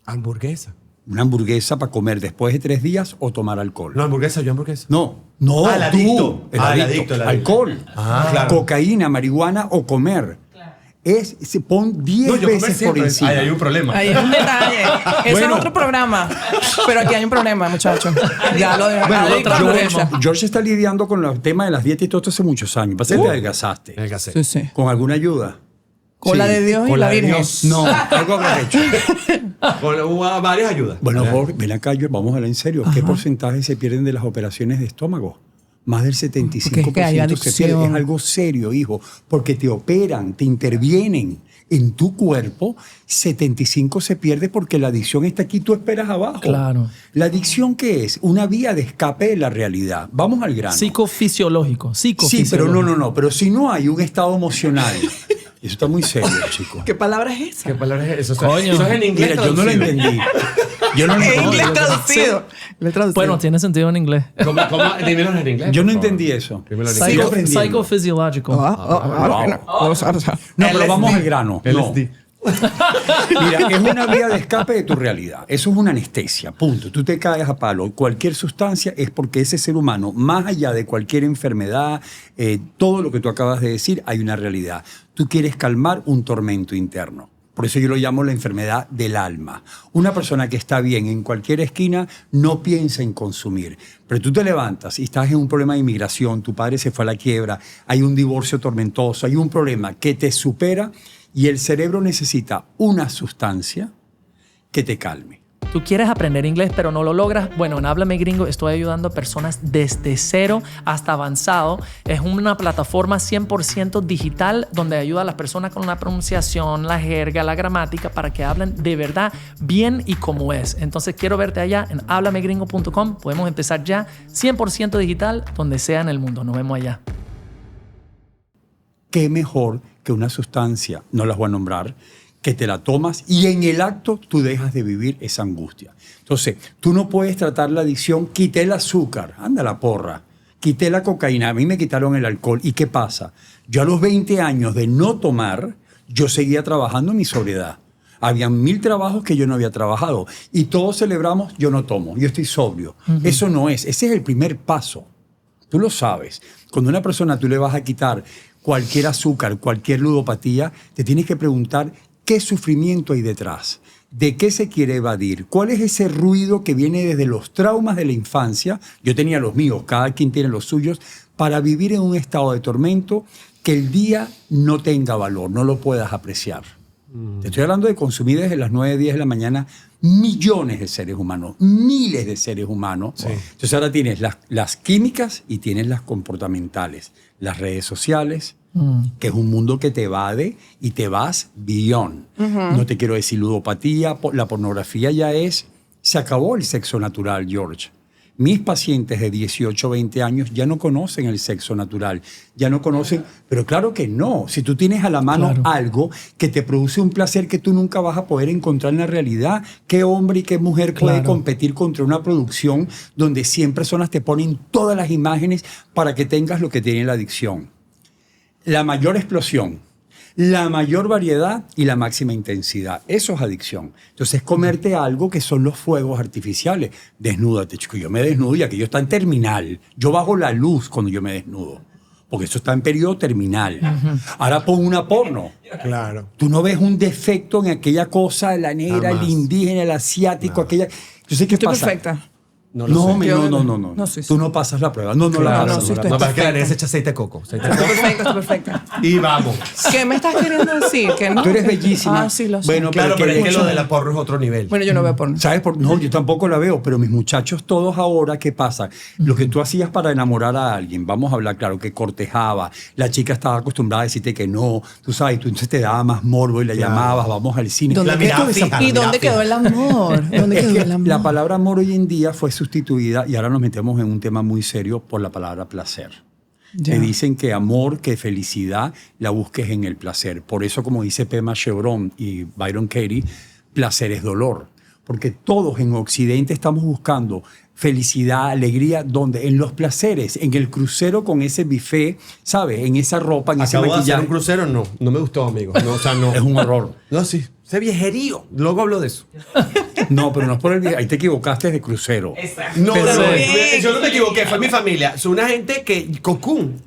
Hamburguesa. Una hamburguesa para comer después de 3 días o tomar alcohol. No, hamburguesa, yo hamburguesa. No, Ah, el adicto. tú, el Ah, el adicto. adicto, el adicto. Alcohol, Claro. cocaína, marihuana o comer. Se pon 10 No, yo comer veces por siempre. encima. Ahí hay un problema. Ahí es un detalle. Eso Bueno. es otro programa. Pero aquí hay un problema, muchachos. Ya lo Bueno, adicto a la hamburguesa. George está lidiando con el tema de las dietas y todo esto hace muchos años. Pasa que te adelgazaste. El gasé. Sí, sí. ¿Con alguna ayuda? Con Sí. la de Dios y Con la la de Virgen. Dios. No, algo habrás hecho. Con varias ayudas. Bueno, Jorge, ven acá, George, vamos a hablar en serio. ¿Qué porcentaje se pierden de las operaciones de estómago? Más del 75% Porque es que hay se adicción. pierde. Es algo serio, hijo, porque te operan, te intervienen en tu cuerpo. 75 se pierde porque la adicción está aquí, tú esperas abajo. Claro. ¿La adicción qué es? Una vía de escape de la realidad. Vamos al grano. Psicofisiológico. Sí, pero no. Pero si no hay un estado emocional. Eso está muy serio, chicos. ¿Qué palabra es esa? ¿Qué palabra es eso? Coño. Eso es en inglés. Mira, yo no lo traducido. entendí. Yo no lo En entendí. inglés traducido. Le he traducido. Bueno, tiene sentido en inglés. ¿Cómo? Dímelo en inglés. Yo no por favor. entendí eso. Dímelo en Psycho- inglés. aprendiendo. Psychophysiological. No, pero vamos al grano. No. LSD. Mira, es una vía de escape de tu realidad. Eso es una anestesia, punto. Tú te caes a palo. Cualquier sustancia es porque ese ser humano, más allá de cualquier enfermedad, todo lo que tú acabas de decir, hay una realidad. Tú quieres calmar un tormento interno. Por eso yo lo llamo la enfermedad del alma. Una persona que está bien en cualquier esquina no piensa en consumir. Pero tú te levantas y estás en un problema de inmigración, tu padre se fue a la quiebra, hay un divorcio tormentoso, hay un problema que te supera y el cerebro necesita una sustancia que te calme. Tú quieres aprender inglés, pero no lo logras. Bueno, en Háblame Gringo estoy ayudando a personas desde cero hasta avanzado. Es una plataforma 100% digital donde ayuda a las personas con la pronunciación, la jerga, la gramática para que hablen de verdad bien y como es. Entonces quiero verte allá en hablamegringo.com. Podemos empezar ya 100% digital donde sea en el mundo. Nos vemos allá. ¿Qué mejor que una sustancia, no las voy a nombrar, que te la tomas y en el acto tú dejas de vivir esa angustia? Entonces, tú no puedes tratar la adicción, quité el azúcar, anda la porra, quité la cocaína, a mí me quitaron el alcohol. ¿Y qué pasa? Yo a los 20 años de no tomar, yo seguía trabajando en mi sobriedad. Habían 1000 trabajos que yo no había trabajado y todos celebramos, yo no tomo, yo estoy sobrio. Eso no es, ese es el primer paso. Tú lo sabes. Cuando a una persona tú le vas a quitar cualquier azúcar, cualquier ludopatía, te tienes que preguntar qué sufrimiento hay detrás, de qué se quiere evadir, cuál es ese ruido que viene desde los traumas de la infancia. Yo tenía los míos, cada quien tiene los suyos, para vivir en un estado de tormento que el día no tenga valor, no lo puedas apreciar. Te estoy hablando de consumir desde las 9, 10 de la mañana millones de seres humanos, miles de seres humanos. Sí. Entonces ahora tienes las químicas y tienes las comportamentales, las redes sociales, que es un mundo que te evade y te vas beyond. No te quiero decir ludopatía, la pornografía ya es, se acabó el sexo natural, George. Mis pacientes de 18, 20 años ya no conocen el sexo natural, ya no conocen, pero claro que no. Si tú tienes a la mano algo que te produce un placer que tú nunca vas a poder encontrar en la realidad, ¿qué hombre y qué mujer puede competir contra una producción donde 100 personas te ponen todas las imágenes para que tengas lo que tiene la adicción? La mayor explosión, la mayor variedad y la máxima intensidad. Eso es adicción. Entonces, comerte algo que son los fuegos artificiales. Desnúdate, chico. Yo me desnudo y aquello está en terminal. Yo bajo la luz cuando yo me desnudo. Porque eso está en periodo terminal. Ahora pon una porno. Claro. Tú no ves un defecto en aquella cosa, la negra, el indígena, el asiático, aquella... Yo sé qué Estoy pasa. perfecta. No. Sí. Tú no pasas la prueba. No la pasas. sí, estoy No, para que la se echa aceite de coco. Estoy perfecta. Y vamos. ¿Qué me estás queriendo decir? Que no. Tú eres bellísima. Ah, sí, lo sé. Bueno, Claro, pero es que hecho- lo de la porro es otro nivel. Bueno, yo no veo porno. ¿Sabes? No, yo tampoco la veo, pero mis muchachos todos ahora, ¿qué pasa? Lo que tú hacías para enamorar a alguien, vamos a hablar claro, que cortejaba, la chica estaba acostumbrada a decirte que no, tú sabes, tú entonces te daba más morbo y la llamabas, vamos al cine. ¿Dónde La quedó mirada esa- fija, ¿Y la mirada dónde fija. quedó el amor? ¿Dónde Es quedó que el amor? la palabra amor hoy en día fue sustituida y ahora nos metemos en un tema muy serio por la palabra placer. Ya. Te dicen que amor, que felicidad, la busques en el placer. Por eso, como dice Pema Chevron y Byron Katie, placer es dolor. Porque todos en Occidente estamos buscando felicidad, alegría, ¿dónde? En los placeres, en el crucero con ese buffet, ¿sabes? En esa ropa, en ese Acabo de hacer maquillaje. un crucero, no me gustó, amigo. No, o sea, no. Es un horror. No, sí. Ese viejerío. Luego hablo de eso. No, pero no es por el... Ahí te equivocaste de crucero. No, Pero no, bien. yo no me equivoqué, fue mi familia. Es una gente que. Cocoon.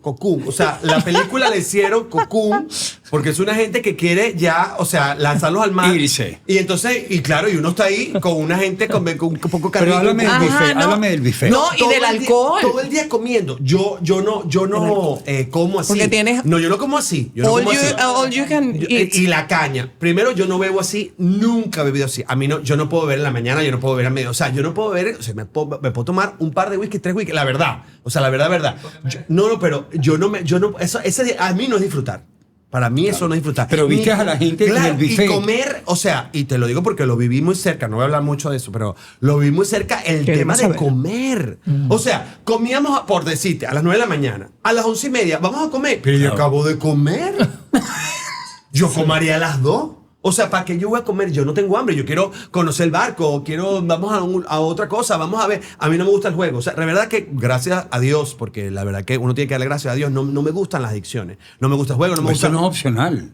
O sea, la película le hicieron Cocoon porque es una gente que quiere ya, o sea, lanzarlos al mar. Irse. Y entonces, y claro, y uno está ahí con una gente con un poco Pero háblame del Ajá, buffet, no. háblame del buffet. No, y todo del el día- alcohol. todo el día comiendo. Yo no como así. Porque tienes- No, yo no como así. Yo no All como you- así. all you can eat. Y la caña. Primero, yo no bebo así. Nunca he bebido así. A mí no, yo no puedo beber en la mañana, yo no puedo beber a medio. O sea, yo no puedo beber, o sea, me puedo tomar un par de whisky, 3 whisky. La verdad. O sea, la verdad. Pero yo no, ese a mí no es disfrutar. Para mí eso no es disfrutar. Pero viste a la gente en el buffet. Y comer, o sea, y te lo digo porque lo viví muy cerca, no voy a hablar mucho de eso, pero lo viví muy cerca el Queremos tema de saber. comer. O sea, comíamos, por decirte, a las 9 de la mañana, a las 11:30, vamos a comer. Pero yo acabo de comer. Yo comería a las 2. O sea, ¿para qué yo voy a comer? Yo no tengo hambre, yo quiero conocer el barco, vamos a otra cosa, vamos a ver. A mí no me gusta el juego. O sea, la verdad que gracias a Dios, porque la verdad que uno tiene que darle gracias a Dios, no me gustan las adicciones. No me gusta el juego, no me Eso gusta... no es opcional.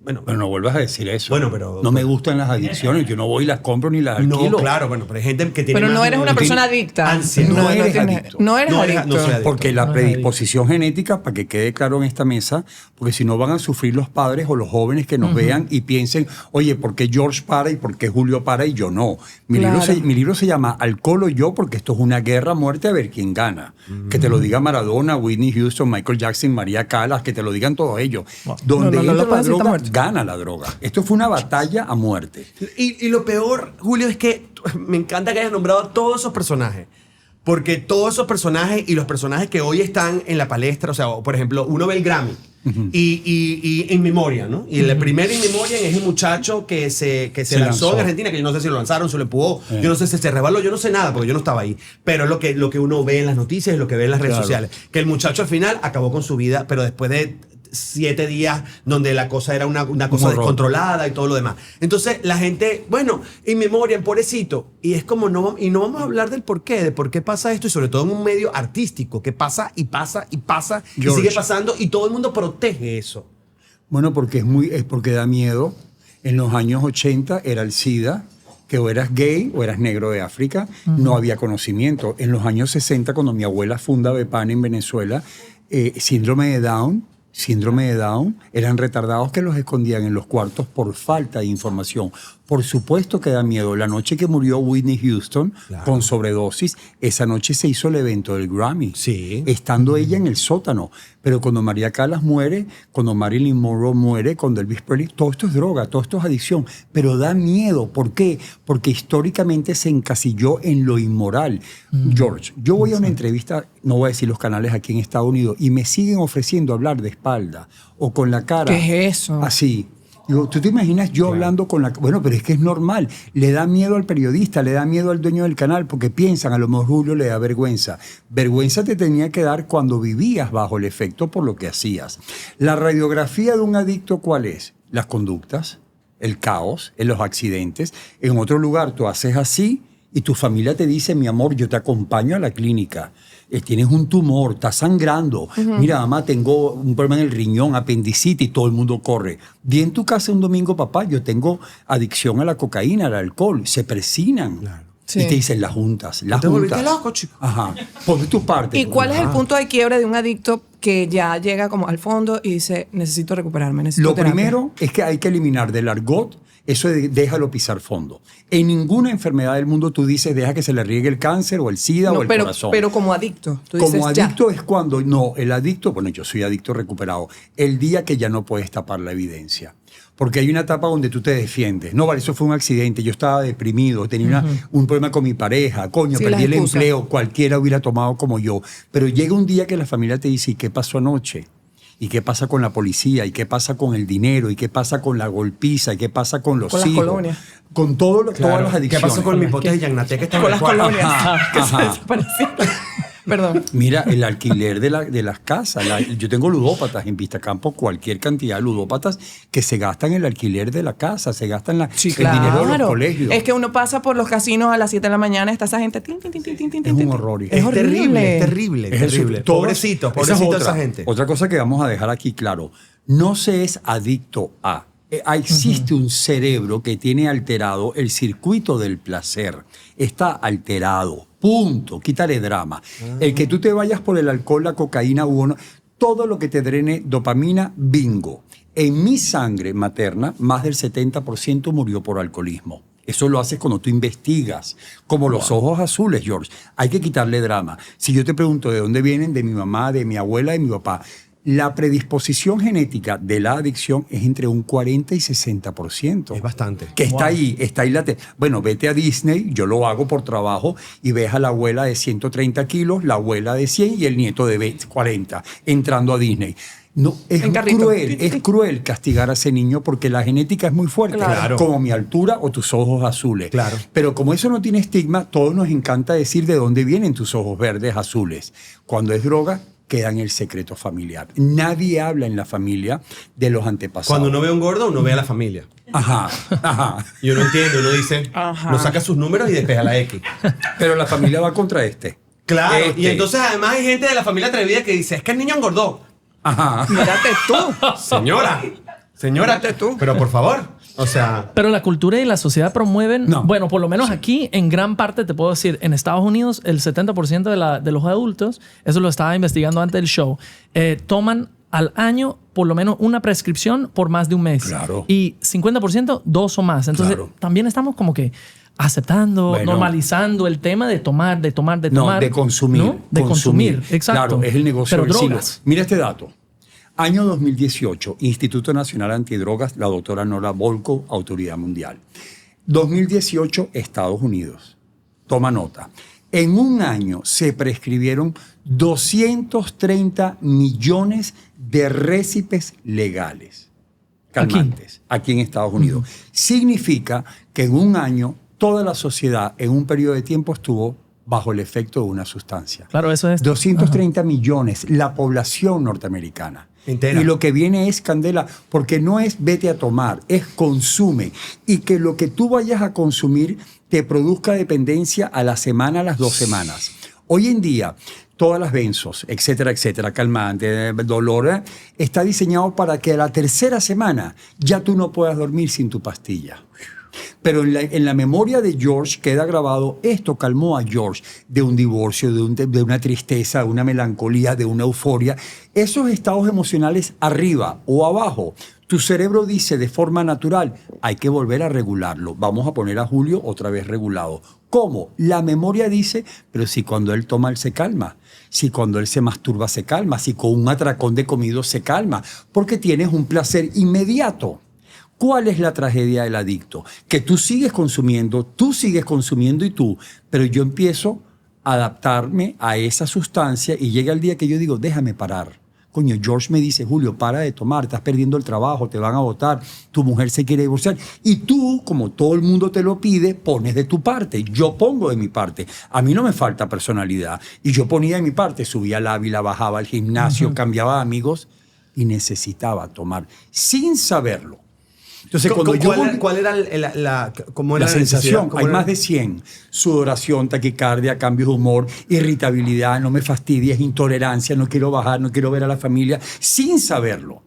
bueno, Pero no vuelvas a decir eso. Bueno, pero- No me gustan las adicciones. Yo no voy y las compro ni las alquilo. no, claro, bueno, pero hay gente que tiene Pero no más- eres una persona adicta. ansiedad. No eres tienes- adicto. No eres No eres- adicto. no soy adicto. Porque la No es predisposición genética, para que quede claro en esta mesa, porque si no van a sufrir los padres o los jóvenes que nos vean y piensen, oye, ¿por qué George para y por qué Julio para y yo no? Mi, Claro. mi libro se llama Alcohol o yo, porque esto es una guerra a muerte a ver quién gana. Que te lo diga Maradona, Whitney Houston, Michael Jackson, María Callas, que te lo digan todos ellos. Donde No, no, no entra lo la puedes decir, está droga, muerto. gana la droga. Esto fue una batalla a muerte. Y lo peor, Julio, es que me encanta que hayas nombrado a todos esos personajes. Porque todos esos personajes y los personajes que hoy están en la palestra, o sea, por ejemplo, uno ve el Grammy y In Memoriam, ¿no? Y el primer In Memoriam es el muchacho que se lanzó en Argentina, que yo no sé si lo lanzaron, se lo empujó, yo no sé si se resbaló, yo no sé nada porque yo no estaba ahí. Pero es lo que uno ve en las noticias y lo que ve en las redes Claro. sociales. Que el muchacho al final acabó con su vida, pero después de 7 días donde la cosa era una cosa horror. descontrolada y todo lo demás. Entonces la gente, bueno, In Memoriam, pobrecito. Y es como, no vamos a hablar del por qué, de por qué pasa esto y sobre todo en un medio artístico que pasa y pasa y pasa y George. sigue pasando y todo el mundo protege eso. Bueno, porque es porque da miedo. En los años 80 era el SIDA, que o eras gay o eras negro de África, no había conocimiento. En los años 60, cuando mi abuela funda Bepana en Venezuela, síndrome de Down, eran retardados que los escondían en los cuartos por falta de información. Por supuesto que da miedo. La noche que murió Whitney Houston con sobredosis, esa noche se hizo el evento del Grammy. Sí. Estando ella en el sótano. Pero cuando María Callas muere, cuando Marilyn Monroe muere, cuando Elvis Presley, todo esto es droga, todo esto es adicción. Pero da miedo. ¿Por qué? Porque históricamente se encasilló en lo inmoral. George, yo voy a una entrevista, no voy a decir los canales aquí en Estados Unidos, y me siguen ofreciendo hablar de espalda o con la cara. ¿Qué es eso? Así. Digo, ¿tú te imaginas yo hablando con la... Bueno, pero es que es normal. Le da miedo al periodista, le da miedo al dueño del canal, porque piensan, a lo mejor Julio le da vergüenza. Vergüenza te tenía que dar cuando vivías bajo el efecto por lo que hacías. La radiografía de un adicto, ¿cuál es? Las conductas, el caos, en los accidentes. En otro lugar tú haces así y tu familia te dice, mi amor, yo te acompaño a la clínica. Tienes un tumor, estás sangrando. Mira, mamá, tengo un problema en el riñón, apendicitis, todo el mundo corre. Vi en tu casa un domingo, papá, yo tengo adicción a la cocaína, al alcohol. Se persinan. Sí. Y te dicen las juntas, las Te volviste juntas. loco, chico. Ajá. Pon de tu parte. ¿Y cuál es el punto de quiebre de un adicto que ya llega como al fondo y dice, necesito recuperarme, necesito Lo terapia? primero es que hay que eliminar del argot eso de déjalo pisar fondo. En ninguna enfermedad del mundo tú dices deja que se le riegue el cáncer o el SIDA No, o el pero, corazón. pero como adicto. Tú dices, Como ya. adicto es cuando, no, el adicto, bueno, yo soy adicto recuperado, el día que ya no puedes tapar la evidencia. Porque hay una etapa donde tú te defiendes. No, vale, eso fue un accidente, yo estaba deprimido, tenía un problema con mi pareja, coño, Sí, perdí las el excusas. empleo, cualquiera hubiera tomado como yo. Pero llega un día que la familia te dice, ¿y qué pasó anoche? ¿Y qué pasa con la policía? ¿Y qué pasa con el dinero? ¿Y qué pasa con la golpiza? ¿Y qué pasa con los Con las hijos? colonias. Con todas las ¿Qué adicciones. pasó con mi pote de Yagnate que está en Con el las cuarto? colonias. Ajá, Que se ajá. desaparecieron. Perdón. Mira, el alquiler de las casas. Yo tengo ludópatas en Vistacampo, cualquier cantidad de ludópatas que se gastan en el alquiler de la casa, se gastan el dinero de los colegios. Es que uno pasa por los casinos a las 7 de la mañana, está esa gente. Tin, tin, tin, tin, tin, tin, Es un tin. horror. Es terrible, es terrible, Es el terrible. todo- Pobrecito, esa es pobrecito otra. esa gente. Otra cosa que vamos a dejar aquí claro. No se es adicto a. Existe un cerebro que tiene alterado el circuito del placer. Está alterado. Punto. Quítale drama. El que tú te vayas por el alcohol, la cocaína u uno, todo lo que te drene dopamina, bingo. En mi sangre materna, más del 70% murió por alcoholismo. Eso lo haces cuando tú investigas, como los ojos azules, George. Hay que quitarle drama. Si yo te pregunto de dónde vienen, de mi mamá, de mi abuela, de mi papá, la predisposición genética de la adicción es entre un 40 y 60%. Es bastante. Que está ahí Bueno, vete a Disney, yo lo hago por trabajo, y ves a la abuela de 130 kilos, la abuela de 100 y el nieto de 40 entrando a Disney. No, En carrito. es cruel castigar a ese niño porque la genética es muy fuerte, Claro. como mi altura o tus ojos azules. Claro. Pero como eso no tiene estigma, todos nos encanta decir de dónde vienen tus ojos verdes, azules. Cuando es droga, queda en el secreto familiar. Nadie habla en la familia de los antepasados. Cuando uno ve a un gordo, uno ve a la familia. Ajá, ajá. Y uno entiende, uno dice, Ajá. no saca sus números y despeja la X. Pero la familia va contra este. Claro, Este. y entonces además hay gente de la familia atrevida que dice, es que el niño engordó. Ajá. Mírate tú. Señora, Señora, Fíjate tú. pero por favor, o sea... Pero la cultura y la sociedad promueven, No. bueno, por lo menos aquí en gran parte te puedo decir, en Estados Unidos el 70% de los adultos, eso lo estaba investigando antes del show, toman al año por lo menos una prescripción por más de un mes. Claro. Y 50% 2 o más. Entonces Claro. también estamos como que aceptando, Bueno. normalizando el tema de tomar. No, de consumir. ¿no? De consumir, exacto. Claro, es el negocio Pero del siglo. drogas. Mira este dato. Año 2018, Instituto Nacional Antidrogas, la doctora Nora Volkow, Autoridad Mundial. 2018, Estados Unidos. Toma nota. En un año se prescribieron 230 millones de récipes legales, calmantes, aquí en Estados Unidos. Significa que en un año toda la sociedad en un periodo de tiempo estuvo bajo el efecto de una sustancia. Claro, eso es. 230 millones, la población norteamericana. Entera. Y lo que viene es candela, porque no es vete a tomar, es consume. Y que lo que tú vayas a consumir te produzca dependencia a la semana, a las 2 semanas. Hoy en día, todas las benzos, etcétera, calmante, dolor, está diseñado para que a la 3ª semana ya tú no puedas dormir sin tu pastilla. Pero en la memoria de George queda grabado, esto calmó a George de un divorcio, de una tristeza, de una melancolía, de una euforia. Esos estados emocionales arriba o abajo, tu cerebro dice de forma natural, hay que volver a regularlo. Vamos a poner a Julio otra vez regulado. ¿Cómo? La memoria dice, pero si cuando él toma, él se calma. Si cuando él se masturba, se calma. Si con un atracón de comido, se calma. Porque tienes un placer inmediato. ¿Cuál es la tragedia del adicto? Que tú sigues consumiendo y tú, pero yo empiezo a adaptarme a esa sustancia y llega el día que yo digo, déjame parar. Coño, George me dice, Julio, para de tomar, estás perdiendo el trabajo, te van a botar, tu mujer se quiere divorciar. Y tú, como todo el mundo te lo pide, pones de tu parte. Yo pongo de mi parte. A mí no me falta personalidad. Y yo ponía de mi parte, subía al Ávila, bajaba al gimnasio, cambiaba de amigos y necesitaba tomar sin saberlo. Entonces, cuando yo ¿Cuál era cómo era la la necesidad? sensación, ¿Cómo hay era? más de 100. Sudoración, taquicardia, cambios de humor, irritabilidad, no me fastidies, intolerancia, no quiero bajar, no quiero ver a la familia, sin saberlo.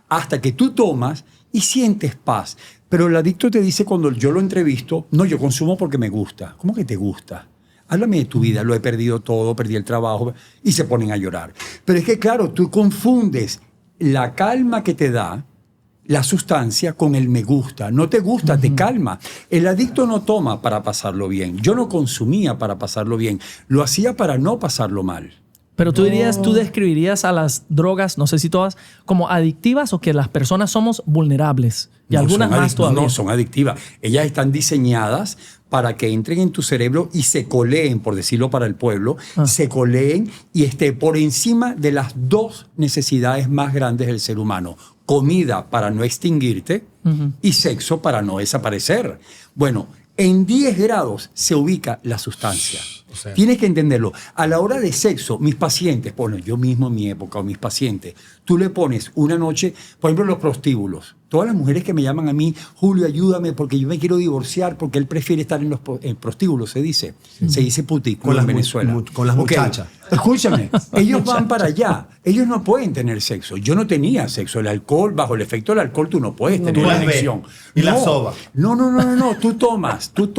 Hasta que tú tomas y sientes paz. Pero el adicto te dice cuando yo lo entrevisto, no, yo consumo porque me gusta. ¿Cómo que te gusta? Háblame de tu vida, lo he perdido todo, perdí el trabajo, y se ponen a llorar. Pero es que, claro, tú confundes la calma que te da la sustancia con el me gusta. No te gusta, te calma. El adicto no toma para pasarlo bien. Yo no consumía para pasarlo bien. Lo hacía para no pasarlo mal. Pero tú describirías a las drogas, no sé si todas, como adictivas o que las personas somos vulnerables. Y No, algunas son más todavía. No, son adictivas. Ellas están diseñadas para que entren en tu cerebro y se coleen, por decirlo para el pueblo, se coleen y esté por encima de las 2 necesidades más grandes del ser humano. Comida para no extinguirte y sexo para no desaparecer. Bueno, en 10 grados se ubica la sustancia. O sea, Tienes que entenderlo. A la hora de sexo, mis pacientes, bueno, yo mismo en mi época o mis pacientes, tú le pones una noche, por ejemplo, los prostíbulos. Todas las mujeres que me llaman a mí, Julio, ayúdame porque yo me quiero divorciar porque él prefiere estar en los prostíbulos, se dice. Se dice puticlub en Venezuela. Con las Ok, muchachas. Escúchame, ellos van para allá. Ellos no pueden tener sexo. Yo no tenía sexo. El alcohol, bajo el efecto del alcohol, tú no puedes tener Tú las ves. erección. Y la soba. No. Tú tomas. Tú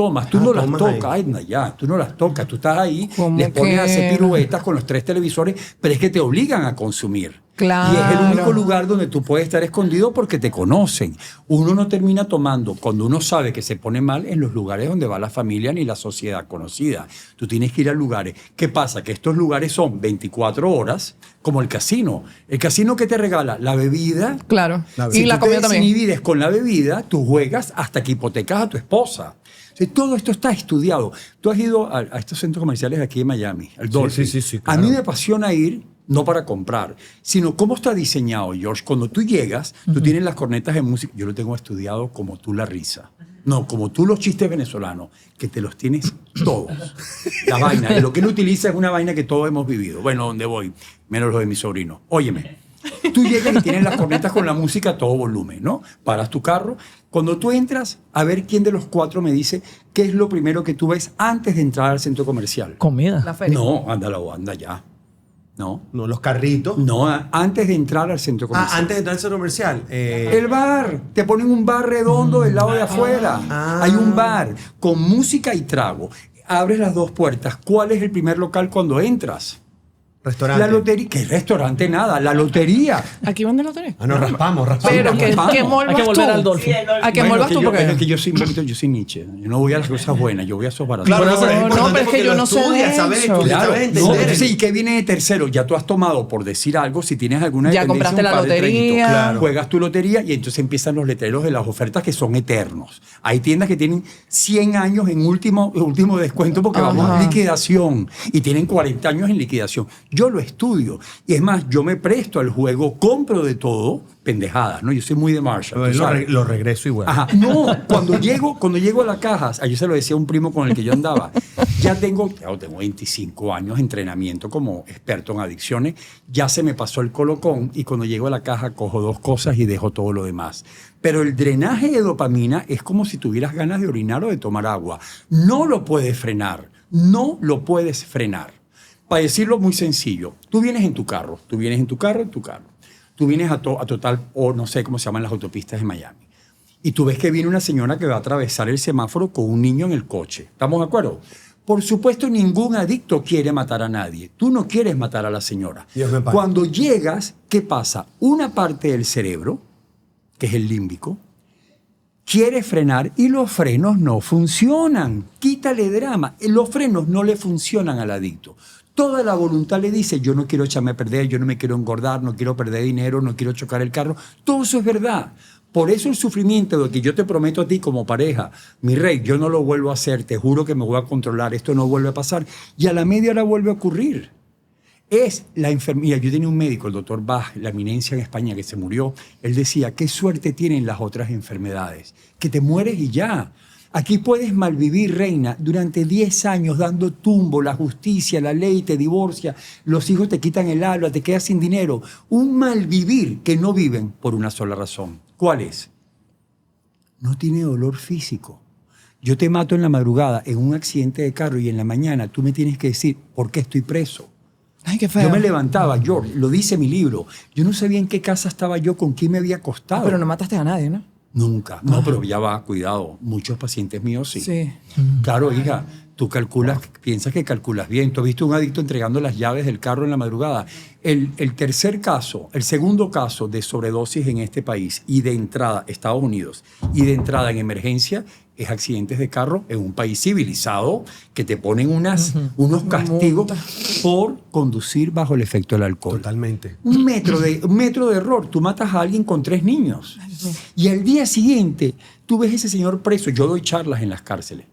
no las tomas tocas. ahí. Ay, no, ya, tú no las tocas. Tú estás ahí, ¿Cómo les pones a hacer que? piruetas con los 3 televisores, pero es que te obligan a consumir. Claro. Y es el único lugar donde tú puedes estar escondido porque te conocen. Uno no termina tomando cuando uno sabe que se pone mal en los lugares donde va la familia ni la sociedad conocida. Tú tienes que ir a lugares. ¿Qué pasa? Que estos lugares son 24 horas, como el casino. El casino que te regala la bebida. Claro. Si Y la tú te comida también. desinhibes con la bebida, tú juegas hasta que hipotecas a tu esposa. O sea, todo esto está estudiado. Tú has ido a estos centros comerciales de aquí en Miami, al Dolphin. sí, A claro. mí me apasiona ir, no para comprar, sino cómo está diseñado, George. Cuando tú llegas, tú tienes las cornetas de música. Yo lo tengo estudiado como tú la risa. No, como tú los chistes venezolanos, que te los tienes todos. La vaina. Y lo que él utiliza es una vaina que todos hemos vivido. Bueno, ¿dónde voy? Menos lo de mi sobrino. Óyeme. Tú llegas y tienes las cornetas con la música a todo volumen, ¿no? Paras tu carro. Cuando tú entras, a ver quién de los 4 me dice qué es lo primero que tú ves antes de entrar al centro comercial. Comida. La feria. No, anda ya. No. No, los carritos. No, antes de entrar al centro comercial. Antes de entrar al centro comercial. El bar. Te ponen un bar redondo del lado de afuera. Hay un bar con música y trago. Abres las dos puertas. ¿Cuál es el primer local cuando entras? Restaurante. La lotería. ¿Qué restaurante? Nada. La lotería. Aquí van de lotería. Ah, no, raspamos. Pero vamos. ¿qué mall Hay que vas volver tú? al Dolphin. ¿A qué Bueno, mall vas que tú? yo, Porque... es que yo soy Nietzsche. Yo no voy a las cosas buenas, yo voy a esos baratos. Claro, No, pero es no, importante pero es que porque yo lo no sé de estudias, eso. ¿sabes? Claro, Claro, Sabes no, entender. sí, ¿qué viene de tercero? Ya tú has tomado, por decir algo, si tienes alguna Ya dependencia, compraste un la par de lotería. traguitos. Claro. Juegas tu lotería y entonces empiezan los letreros de las ofertas que son eternos. Hay tiendas que tienen 100 años en último descuento porque vamos a liquidación y tienen 40 años en liquidación. Yo lo estudio y es más, yo me presto al juego, compro de todo, pendejadas, ¿no? Yo soy muy de Marshall. ¿tú sabes? Lo regreso igual. Ajá, no, cuando llego a la caja, ayer se lo decía a un primo con el que yo andaba, tengo 25 años de entrenamiento como experto en adicciones, ya se me pasó el colocón y cuando llego a la caja cojo 2 cosas y dejo todo lo demás. Pero el drenaje de dopamina es como si tuvieras ganas de orinar o de tomar agua. No lo puedes frenar, no lo puedes frenar. Para decirlo muy sencillo, tú vienes en tu carro. Tú vienes a Total, o no sé cómo se llaman las autopistas de Miami. Y tú ves que viene una señora que va a atravesar el semáforo con un niño en el coche. ¿Estamos de acuerdo? Por supuesto, ningún adicto quiere matar a nadie. Tú no quieres matar a la señora. Dios me pague. Cuando llegas, ¿qué pasa? Una parte del cerebro, que es el límbico, quiere frenar y los frenos no funcionan. Quítale drama. Los frenos no le funcionan al adicto. Toda la voluntad le dice, yo no quiero echarme a perder, yo no me quiero engordar, no quiero perder dinero, no quiero chocar el carro. Todo eso es verdad. Por eso el sufrimiento de que yo te prometo a ti como pareja, mi rey, yo no lo vuelvo a hacer, te juro que me voy a controlar, esto no vuelve a pasar. Y a la media hora vuelve a ocurrir. Es la enfermedad. Yo tenía un médico, el doctor Bach, la eminencia en España, que se murió. Él decía, qué suerte tienen las otras enfermedades, que te mueres y ya. Aquí puedes malvivir, reina, durante 10 años dando tumbo, la justicia, la ley te divorcia, los hijos te quitan el alma, te quedas sin dinero. Un malvivir que no viven por una sola razón. ¿Cuál es? No tiene dolor físico. Yo te mato en la madrugada en un accidente de carro y en la mañana tú me tienes que decir por qué estoy preso. Ay, qué feo. Yo me levantaba, lo dice mi libro, yo no sabía en qué casa estaba yo, con quién me había acostado. Pero no mataste a nadie, ¿no? Nunca. No, pero ya va, cuidado. Muchos pacientes míos sí. Sí. Claro, hija, tú piensas que calculas bien. Tú has visto un adicto entregando las llaves del carro en la madrugada. El segundo caso de sobredosis en este país y de entrada, Estados Unidos, y de entrada en emergencia, es accidentes de carro en un país civilizado que te ponen unos castigos por conducir bajo el efecto del alcohol. Totalmente. Un metro de error. Tú matas a alguien con 3 niños. Y al día siguiente, tú ves a ese señor preso. Yo doy charlas en las cárceles.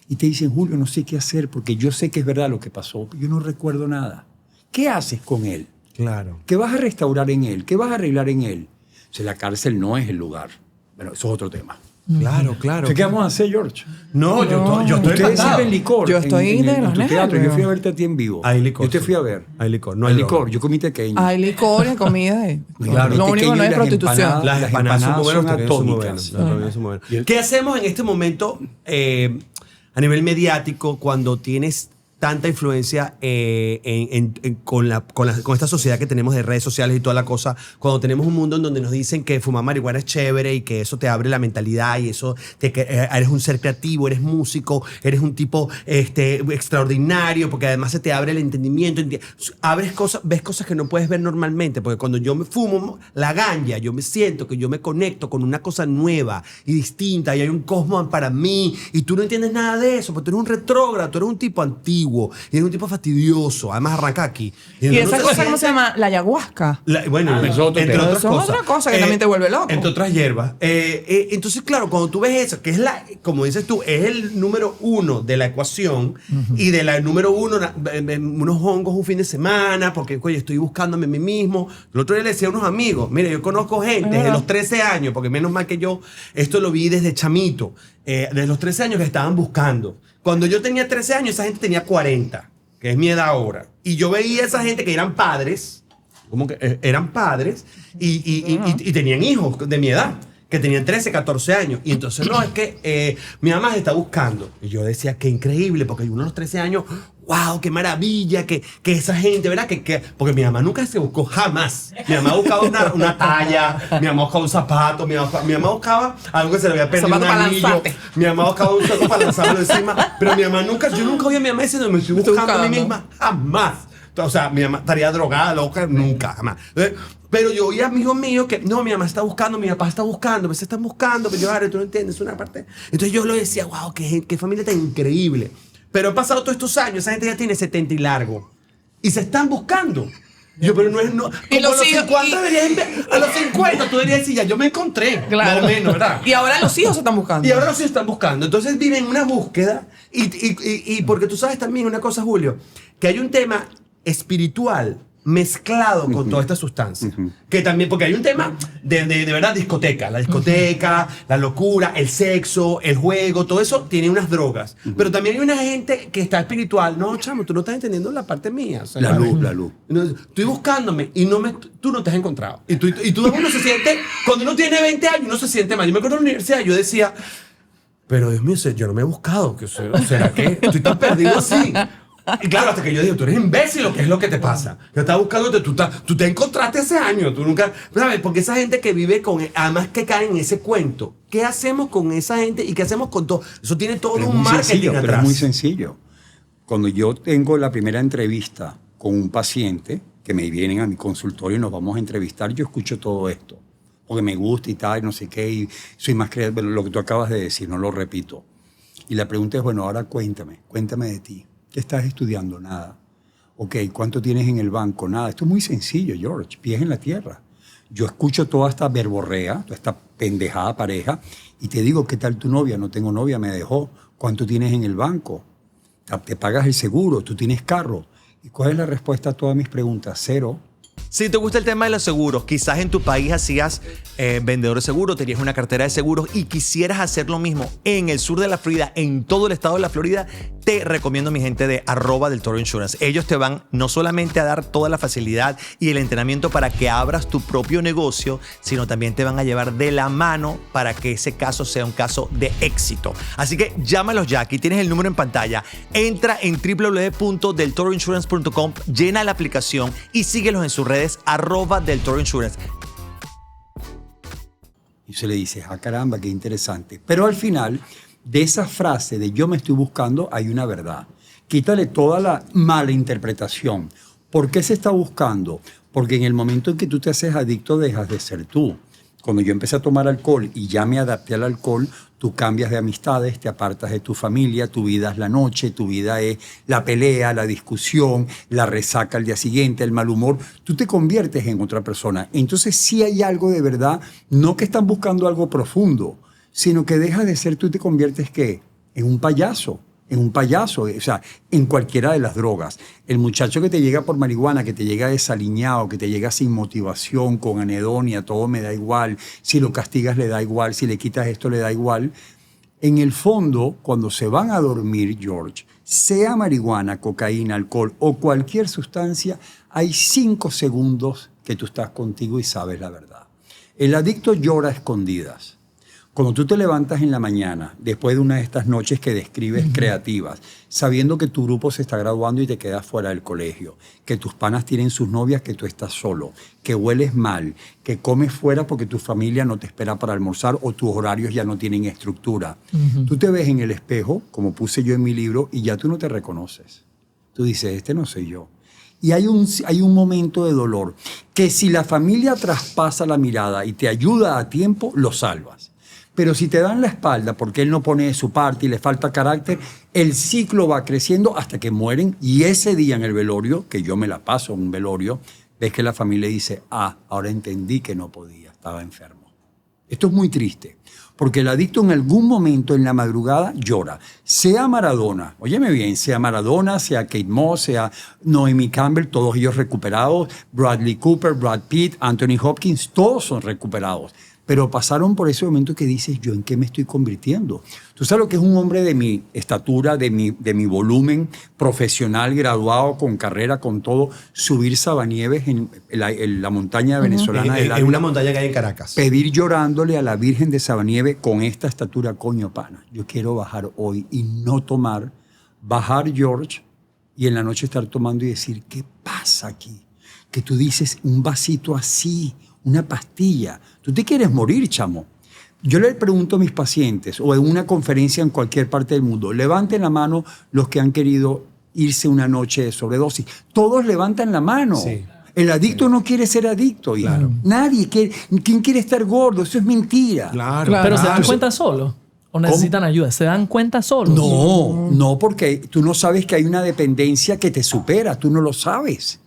Y te dicen, Julio, no sé qué hacer porque yo sé que es verdad lo que pasó. Yo no recuerdo nada. ¿Qué haces con él? Claro. ¿Qué vas a restaurar en él? ¿Qué vas a arreglar en él? O sea, la cárcel no es el lugar. Bueno, eso es otro tema. Claro, claro. Entonces, ¿qué vamos a hacer, George? No, yo estoy Ustedes encantado. sirven licor. Yo estoy en de los tu teatro. nervios. Yo fui a verte a ti en vivo. Hay licor, Yo te sí. fui a ver. Hay licor, no Hay hay licor. droga. Yo comí tequeño. Hay licor y comida. Claro, Lo el único tequeño que no y es las prostitución. empanadas. Las empanadas son muy buenas, los tequeños son muy atómicas. buenos. Las empanadas son muy buenas. ¿Qué hacemos en este momento a nivel mediático cuando tienes tanta influencia con esta sociedad que tenemos de redes sociales y toda la cosa, cuando tenemos un mundo en donde nos dicen que fumar marihuana es chévere y que eso te abre la mentalidad y eso eres un ser creativo, eres músico, eres un tipo extraordinario, porque además se te abre el entendimiento, ves cosas que no puedes ver normalmente, porque cuando yo me fumo la ganja, yo me siento que yo me conecto con una cosa nueva y distinta y hay un cosmos para mí y tú no entiendes nada de eso, porque tú eres un retrógrado, tú eres un tipo antiguo y eres un tipo fastidioso, además arranca aquí. ¿Y esa cosa cómo se llama? La ayahuasca. Bueno, eso es otro entre tema. otras Eso es cosas. otra cosa que también te vuelve loco. Entre otras hierbas. Entonces, claro, cuando tú ves eso, que es como dices tú, es el número 1 de la ecuación y de la número 1, unos hongos un fin de semana, porque oye, estoy buscándome a mí mismo. El otro día le decía a unos amigos, mire, yo conozco gente desde los 13 años, porque menos mal que yo esto lo vi desde chamito, desde los 13 años que estaban buscando. Cuando yo tenía 13 años, esa gente tenía 40, que es mi edad ahora. Y yo veía a esa gente que eran padres, como que eran padres, y tenían hijos de mi edad, que tenían 13, 14 años. Y entonces, no, es que mi mamá se está buscando. Y yo decía, qué increíble, porque uno a los 13 años, wow, qué maravilla, que esa gente, ¿verdad? Porque mi mamá nunca se buscó jamás. Mi mamá buscaba una talla, mi mamá buscaba un zapato, mi mamá buscaba algo que se le había perdido, un anillo. Mi mamá buscaba un zapato para lanzarlo encima. Pero mi mamá yo nunca oí a mi mamá diciendo, me estoy buscando a mí misma. Jamás. O sea, mi mamá estaría drogada, loca, nunca, jamás. Pero yo oía amigos míos que, no, mi mamá está buscando, mi papá está buscando, me están buscando, pero yo, tú no entiendes, es una parte. Entonces yo lo decía, wow, qué familia tan increíble. Pero han pasado todos estos años, esa gente ya tiene 70 y largo. Y se están buscando. Yo, pero no es. No, Y como los a los hijos, 50 a los 50 tú deberías decir, ya yo me encontré. Claro. Más o menos, ¿verdad? Y ahora los hijos se están buscando. Y ahora los hijos están buscando. Entonces viven una búsqueda. Y porque tú sabes también una cosa, Julio, que hay un tema espiritual mezclado con toda esta sustancia. Que también, porque hay un tema de verdad discoteca. La discoteca, la locura, el sexo, el juego, todo eso tiene unas drogas. Pero también hay una gente que está espiritual. No, chamo, tú no estás entendiendo la parte mía. O sea, La luz. Entonces, estoy buscándome y tú no te has encontrado. Y tú uno se siente, cuando uno tiene 20 años, uno se siente mal. Yo me acuerdo en la universidad, yo decía, pero Dios mío, yo no me he buscado. ¿Será que estoy tan perdido así? Y claro, hasta que yo digo, tú eres imbécil, ¿o qué es lo que te pasa? Yo estaba buscándote, tú te encontraste hace años, tú nunca... ¿Sabes? Porque esa gente que vive además que cae en ese cuento, ¿qué hacemos con esa gente y qué hacemos con todo? Eso tiene todo un marketing atrás. Pero es muy sencillo. Cuando yo tengo la primera entrevista con un paciente, que me vienen a mi consultorio y nos vamos a entrevistar, yo escucho todo esto, porque me gusta y tal, no sé qué, y soy más creativo, lo que tú acabas de decir, no lo repito. Y la pregunta es, bueno, ahora cuéntame de ti. ¿Qué estás estudiando? Nada. Ok, ¿cuánto tienes en el banco? Nada. Esto es muy sencillo, George. Pies en la tierra. Yo escucho toda esta verborrea, toda esta pendejada pareja, y te digo, ¿qué tal tu novia? No tengo novia, me dejó. ¿Cuánto tienes en el banco? ¿Te pagas el seguro? ¿Tú tienes carro? ¿Y cuál es la respuesta a todas mis preguntas? Cero. Si te gusta el tema de los seguros, quizás en tu país hacías vendedor de seguros, tenías una cartera de seguros y quisieras hacer lo mismo en el sur de la Florida, en todo el estado de la Florida, te recomiendo mi gente de @deltoroinsurance. Ellos te van no solamente a dar toda la facilidad y el entrenamiento para que abras tu propio negocio, sino también te van a llevar de la mano para que ese caso sea un caso de éxito. Así que llámalos ya, aquí tienes el número en pantalla. Entra en www.deltoroinsurance.com, llena la aplicación y síguelos en sus redes @deltoroinsurance. Y se le dice, ah, caramba, qué interesante. Pero al final de esa frase de yo me estoy buscando hay una verdad. Quítale toda la mala interpretación. ¿Por qué se está buscando? Porque en el momento en que tú te haces adicto dejas de ser tú. Cuando yo empecé a tomar alcohol y ya me adapté al alcohol, tú cambias de amistades, te apartas de tu familia, tu vida es la noche, tu vida es la pelea, la discusión, la resaca al día siguiente, el mal humor. Tú te conviertes en otra persona. Entonces sí hay algo de verdad, no que están buscando algo profundo, sino que dejas de ser tú y te conviertes, ¿qué? En un payaso. O sea, en cualquiera de las drogas. El muchacho que te llega por marihuana, que te llega desaliñado, que te llega sin motivación, con anedonia, todo me da igual, si lo castigas le da igual, si le quitas esto le da igual. En el fondo, cuando se van a dormir, George, sea marihuana, cocaína, alcohol o cualquier sustancia, hay 5 segundos que tú estás contigo y sabes la verdad. El adicto llora a escondidas. Cuando tú te levantas en la mañana, después de una de estas noches que describes creativas, sabiendo que tu grupo se está graduando y te quedas fuera del colegio, que tus panas tienen sus novias, que tú estás solo, que hueles mal, que comes fuera porque tu familia no te espera para almorzar o tus horarios ya no tienen estructura. Tú te ves en el espejo, como puse yo en mi libro, y ya tú no te reconoces. Tú dices, este no soy yo. Y hay un momento de dolor que si la familia traspasa la mirada y te ayuda a tiempo, lo salvas. Pero si te dan la espalda porque él no pone de su parte y le falta carácter, el ciclo va creciendo hasta que mueren. Y ese día en el velorio, que yo me la paso en un velorio, ves que la familia dice, ah, ahora entendí que no podía, estaba enfermo. Esto es muy triste, porque el adicto en algún momento en la madrugada llora. Sea Maradona, óyeme bien, sea Maradona, sea Kate Moss, sea Naomi Campbell, todos ellos recuperados, Bradley Cooper, Brad Pitt, Anthony Hopkins, todos son recuperados. Pero pasaron por ese momento que dices, ¿yo en qué me estoy convirtiendo? Tú sabes lo que es un hombre de mi estatura, de mi volumen profesional, graduado, con carrera, con todo, subir Sabanieves en la montaña venezolana del en una montaña que hay en Caracas. Pedir llorándole a la Virgen de Sabanieves con esta estatura, coño pana, yo quiero bajar hoy y no tomar, bajar George y en la noche estar tomando y decir, ¿qué pasa aquí? Que tú dices un vasito así, una pastilla. Tú te quieres morir, chamo. Yo le pregunto a mis pacientes o en una conferencia en cualquier parte del mundo, levanten la mano los que han querido irse una noche de sobredosis. Todos levantan la mano. Sí. El adicto no quiere ser adicto. Claro. Nadie quiere. ¿Quién quiere estar gordo? Eso es mentira. Claro. Pero ¿se dan Claro. cuenta solo? ¿O necesitan ayuda? ¿Se dan cuenta solos? No, porque tú no sabes que hay una dependencia que te supera. Tú no lo sabes.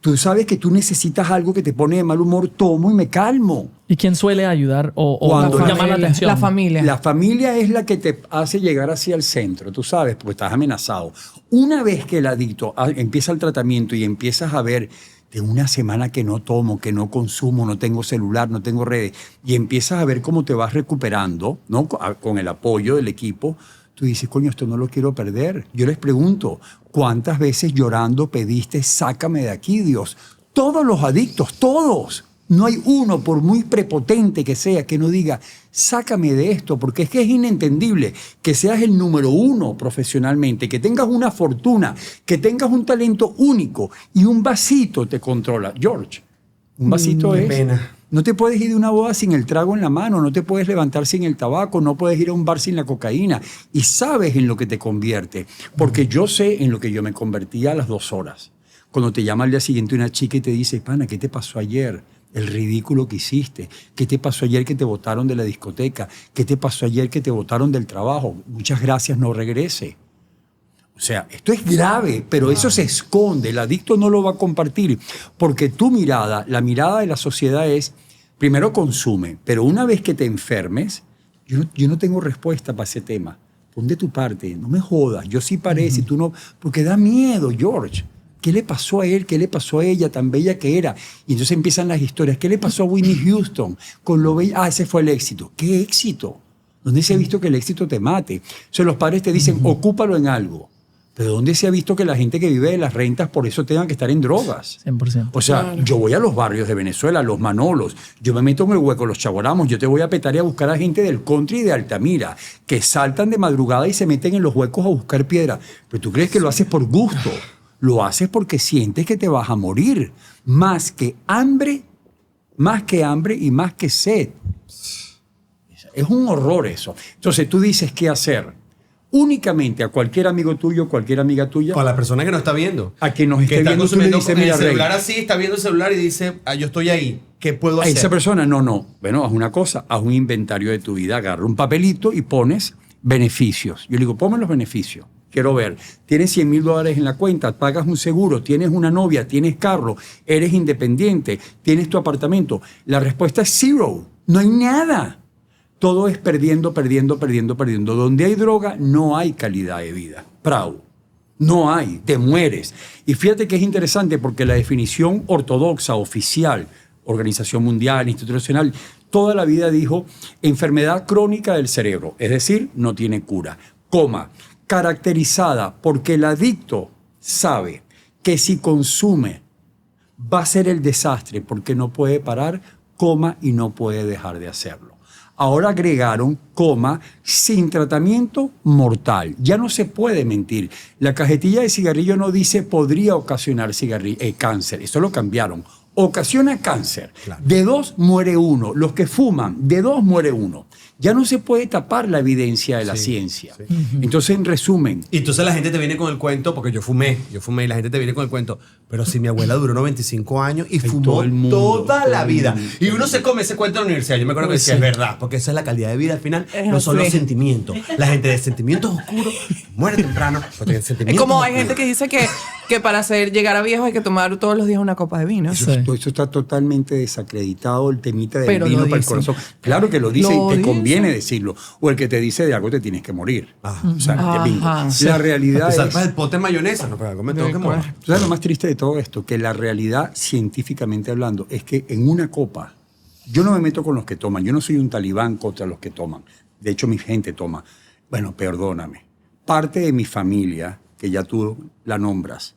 Tú sabes que tú necesitas algo que te pone de mal humor. Tomo y me calmo. ¿Y quién suele ayudar o Cuando llamar la atención? La familia. La familia es la que te hace llegar hacia el centro, tú sabes, porque estás amenazado. Una vez que el adicto empieza el tratamiento y empiezas a ver de una semana que no tomo, que no consumo, no tengo celular, no tengo redes, y empiezas a ver cómo te vas recuperando, ¿no? Con el apoyo del equipo, tú dices, coño, esto no lo quiero perder. Yo les pregunto, ¿cuántas veces llorando pediste, sácame de aquí, Dios? Todos los adictos, todos. No hay uno, por muy prepotente que sea, que no diga, sácame de esto, porque es que es inentendible que seas el número uno profesionalmente, que tengas una fortuna, que tengas un talento único y un vasito te controla. George, un vasito Qué es... pena. No te puedes ir de una boda sin el trago en la mano, no te puedes levantar sin el tabaco, no puedes ir a un bar sin la cocaína. Y sabes en lo que te convierte, porque yo sé en lo que yo me convertía a las 2 horas. Cuando te llama al día siguiente una chica y te dice, pana, ¿qué te pasó ayer? El ridículo que hiciste. ¿Qué te pasó ayer que te botaron de la discoteca? ¿Qué te pasó ayer que te botaron del trabajo? Muchas gracias, no regrese. O sea, esto es grave, pero eso se esconde. El adicto no lo va a compartir porque tu mirada, la mirada de la sociedad es, primero consume, pero una vez que te enfermes, yo no tengo respuesta para ese tema. Pon de tu parte, no me jodas. Yo sí paré, si tú no... Porque da miedo, George. ¿Qué le pasó a él? ¿Qué le pasó a ella? Tan bella que era. Y entonces empiezan las historias. ¿Qué le pasó a Whitney Houston? Con lo bella... ese fue el éxito. ¿Qué éxito? ¿Dónde se ha visto que el éxito te mate? O sea, los padres te dicen, ocúpalo en algo. Pero ¿dónde se ha visto que la gente que vive de las rentas por eso tengan que estar en drogas? 100%. O sea, yo voy a los barrios de Venezuela, los Manolos, yo me meto en el hueco, los Chaboramos, yo te voy a petar y a buscar a gente del country y de Altamira, que saltan de madrugada y se meten en los huecos a buscar piedra. Pero tú crees que lo haces por gusto, lo haces porque sientes que te vas a morir. Más que hambre y más que sed. Es un horror eso. Entonces tú dices, ¿qué hacer? Únicamente a cualquier amigo tuyo, cualquier amiga tuya, Con la persona que nos está viendo. a quien nos Que esté está viendo, tú le consumiendo dices, con el mira, Rey, celular así, está viendo el celular y dice, yo estoy ahí. ¿Qué puedo a hacer? esa persona, no. Bueno, haz una cosa, haz un inventario de tu vida, agarra un papelito y pones beneficios. Yo le digo, ponme los beneficios. Quiero ver, tienes $100,000 en la cuenta, pagas un seguro, tienes una novia, tienes carro, eres independiente, tienes tu apartamento. La respuesta es zero. No hay nada. Todo es perdiendo. Donde hay droga, no hay calidad de vida. Prau. No hay, te mueres. Y fíjate que es interesante porque la definición ortodoxa, oficial, Organización Mundial, Institucional, toda la vida dijo enfermedad crónica del cerebro, es decir, no tiene cura, caracterizada porque el adicto sabe que si consume va a ser el desastre porque no puede parar, y no puede dejar de hacerlo. Ahora agregaron, sin tratamiento mortal. Ya no se puede mentir. La cajetilla de cigarrillo no dice podría ocasionar cáncer. Eso lo cambiaron. Ocasiona cáncer. Claro. De 2 muere 1. Los que fuman, de 2 muere 1. Ya no se puede tapar la evidencia de la ciencia. Sí. Entonces, en resumen... Y entonces la gente te viene con el cuento, porque yo fumé y la gente te viene con el cuento, pero si mi abuela duró 95 años y fumó toda la vida. Y uno se come ese cuento en la universidad. Yo me acuerdo que decía, es verdad, porque esa es la calidad de vida al final, no son los sentimientos. La gente de sentimientos oscuros muere temprano. Es como hay gente que dice que para llegar a viejo hay que tomar todos los días una copa de vino. Eso está totalmente desacreditado, el temita del vino para el corazón. Claro que lo dice y te conviene decirlo. O el que te dice de algo te tienes que morir. O sea, la realidad es... Te es... salpas el pote de mayonesa, no, pero algo me tengo que morir. ¿Sabes lo más triste de todo esto? Que la realidad, científicamente hablando, es que en una copa, yo no me meto con los que toman, yo no soy un talibán contra los que toman. De hecho, mi gente toma. Bueno, perdóname. Parte de mi familia, que ya tú la nombras,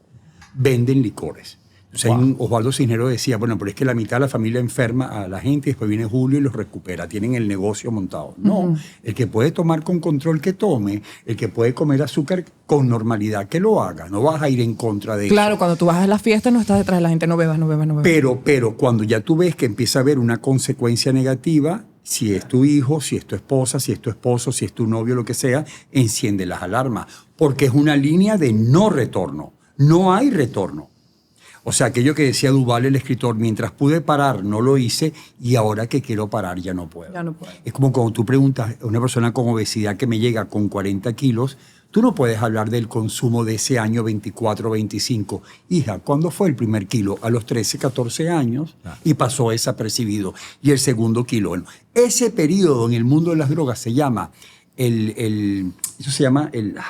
venden licores. O sea, Osvaldo Cisneros decía, bueno, pero es que la mitad de la familia enferma a la gente y después viene Julio y los recupera. Tienen el negocio montado. No, el que puede tomar con control que tome, el que puede comer azúcar con normalidad que lo haga. No vas a ir en contra de eso. Claro, cuando tú vas a las fiestas no estás detrás de la gente, no bebas. Pero cuando ya tú ves que empieza a haber una consecuencia negativa, si es tu hijo, si es tu esposa, si es tu esposo, si es tu novio, lo que sea, enciende las alarmas. Porque es una línea de no retorno. No hay retorno. O sea, aquello que decía Duval, el escritor, mientras pude parar, no lo hice, y ahora que quiero parar, ya no puedo. Ya no puedo. Es como cuando tú preguntas a una persona con obesidad que me llega con 40 kilos, tú no puedes hablar del consumo de ese año 24, 25. Hija, ¿cuándo fue el primer kilo? A los 13, 14 años, y pasó desapercibido. Y el segundo kilo. Bueno, ese periodo en el mundo de las drogas se llama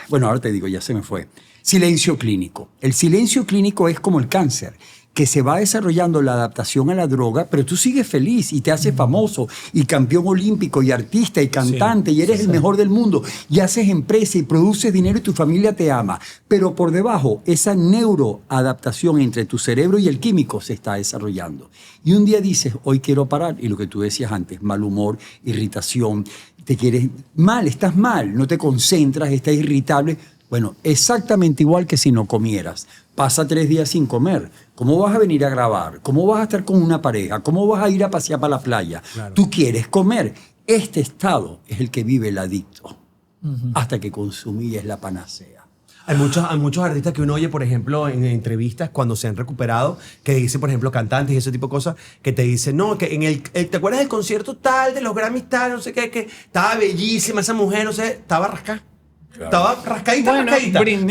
bueno, ahora te digo, ya se me fue. Silencio clínico. El silencio clínico es como el cáncer, que se va desarrollando la adaptación a la droga, pero tú sigues feliz y te haces famoso y campeón olímpico y artista y cantante y eres el mejor del mundo y haces empresa y produces dinero y tu familia te ama. Pero por debajo, esa neuroadaptación entre tu cerebro y el químico se está desarrollando. Y un día dices, hoy quiero parar, y lo que tú decías antes, mal humor, irritación, te quieres mal, estás mal, no te concentras, estás irritable. Bueno, exactamente igual que si no comieras. Pasa 3 días sin comer. ¿Cómo vas a venir a grabar? ¿Cómo vas a estar con una pareja? ¿Cómo vas a ir a pasear para la playa? Claro. Tú quieres comer. Este estado es el que vive el adicto. Hasta que consumir es la panacea. Hay muchos artistas que uno oye, por ejemplo, en entrevistas cuando se han recuperado, que dicen, por ejemplo, cantantes y ese tipo de cosas, que te dicen, no, que ¿te acuerdas del concierto tal, de los Grammys tal, no sé qué, que estaba bellísima esa mujer, no sé, estaba rascada? Claro. Estaba rascadita,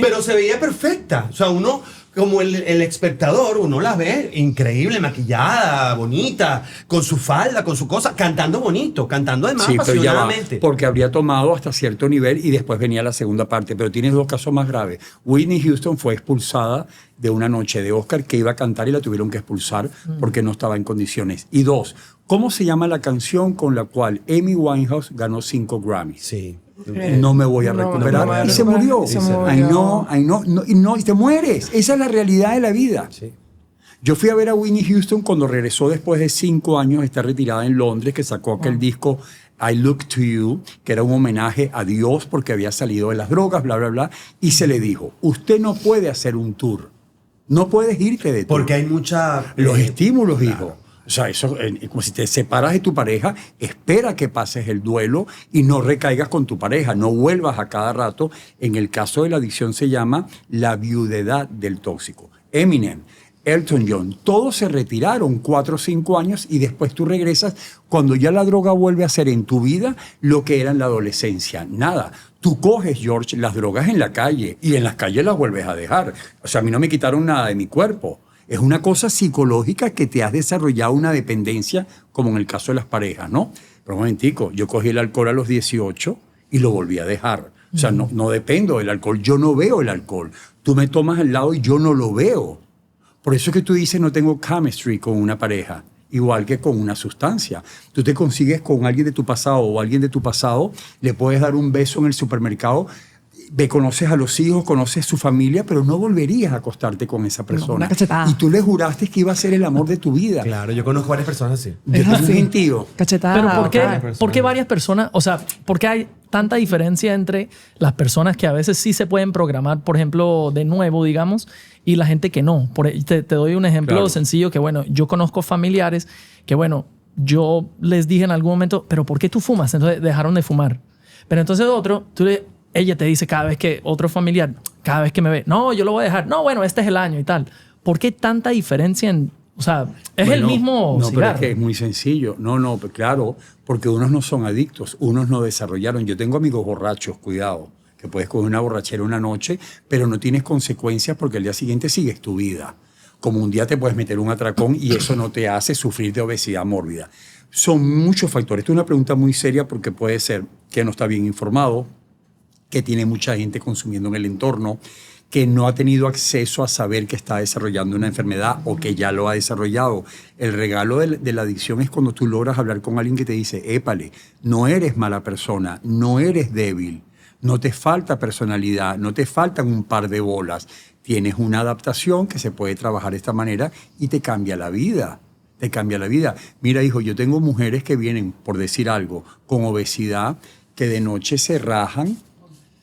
pero se veía perfecta. O sea, uno, como el espectador, uno la ve increíble, maquillada, bonita, con su falda, con su cosa, cantando bonito, cantando además apasionadamente. Porque habría tomado hasta cierto nivel y después venía la segunda parte. Pero tienes 2 casos más graves. Whitney Houston fue expulsada de una noche de Oscar que iba a cantar y la tuvieron que expulsar porque no estaba en condiciones. Y 2, ¿cómo se llama la canción con la cual Amy Winehouse ganó 5 Grammys? Sí. No me voy a recuperar. Y se murió. Ay, no, y te mueres. Esa es la realidad de la vida. Sí. Yo fui a ver a Whitney Houston cuando regresó después de 5 años, está retirada en Londres, que sacó aquel disco I Look to You, que era un homenaje a Dios porque había salido de las drogas, bla, bla, bla. Y se le dijo, usted no puede hacer un tour. No puedes irte de tour. Porque hay los estímulos, hijo. O sea, eso, como si te separas de tu pareja, espera que pases el duelo y no recaigas con tu pareja, no vuelvas a cada rato. En el caso de la adicción se llama la viudedad del tóxico. Eminem, Elton John, todos se retiraron 4 o 5 años y después tú regresas cuando ya la droga vuelve a ser en tu vida lo que era en la adolescencia. Nada. Tú coges, George, las drogas en la calle y en las calles las vuelves a dejar. O sea, a mí no me quitaron nada de mi cuerpo. Es una cosa psicológica que te has desarrollado una dependencia, como en el caso de las parejas, ¿no? Pero un momentico, yo cogí el alcohol a los 18 y lo volví a dejar. O sea, no dependo del alcohol. Yo no veo el alcohol. Tú me tomas al lado y yo no lo veo. Por eso es que tú dices no tengo chemistry con una pareja, igual que con una sustancia. Tú te consigues con alguien de tu pasado o alguien de tu pasado, le puedes dar un beso en el supermercado, conoces a los hijos, conoces su familia, pero no volverías a acostarte con esa persona. Una cachetada. Y tú le juraste que iba a ser el amor de tu vida. Claro, yo conozco varias personas así. Yo tengo un tío. Cachetada. Pero ¿por qué varias personas? O sea, ¿por qué hay tanta diferencia entre las personas que a veces sí se pueden programar, por ejemplo, de nuevo, digamos, y la gente que no? Te doy un ejemplo sencillo que, bueno, yo conozco familiares que, bueno, yo les dije en algún momento, ¿pero por qué tú fumas? Entonces dejaron de fumar. Pero entonces ella te dice cada vez que otro familiar, cada vez que me ve, no, yo lo voy a dejar. No, bueno, este es el año y tal. ¿Por qué tanta diferencia en, o sea, es el mismo No, cigarro? pero es que es muy sencillo. No, pues claro, porque unos no son adictos, unos no desarrollaron. Yo tengo amigos borrachos, cuidado, que puedes coger una borrachera una noche, pero no tienes consecuencias porque al día siguiente sigues tu vida. Como un día te puedes meter un atracón y eso no te hace sufrir de obesidad mórbida. Son muchos factores. Esta es una pregunta muy seria porque puede ser que no está bien informado, que tiene mucha gente consumiendo en el entorno, que no ha tenido acceso a saber que está desarrollando una enfermedad o que ya lo ha desarrollado. El regalo de la adicción es cuando tú logras hablar con alguien que te dice, épale, no eres mala persona, no eres débil, No te falta personalidad, no te faltan un par de bolas. Tienes una adaptación que se puede trabajar de esta manera y te cambia la vida. Te cambia la vida. Mira, hijo, yo tengo mujeres que vienen, por decir algo, con obesidad, que de noche se rajan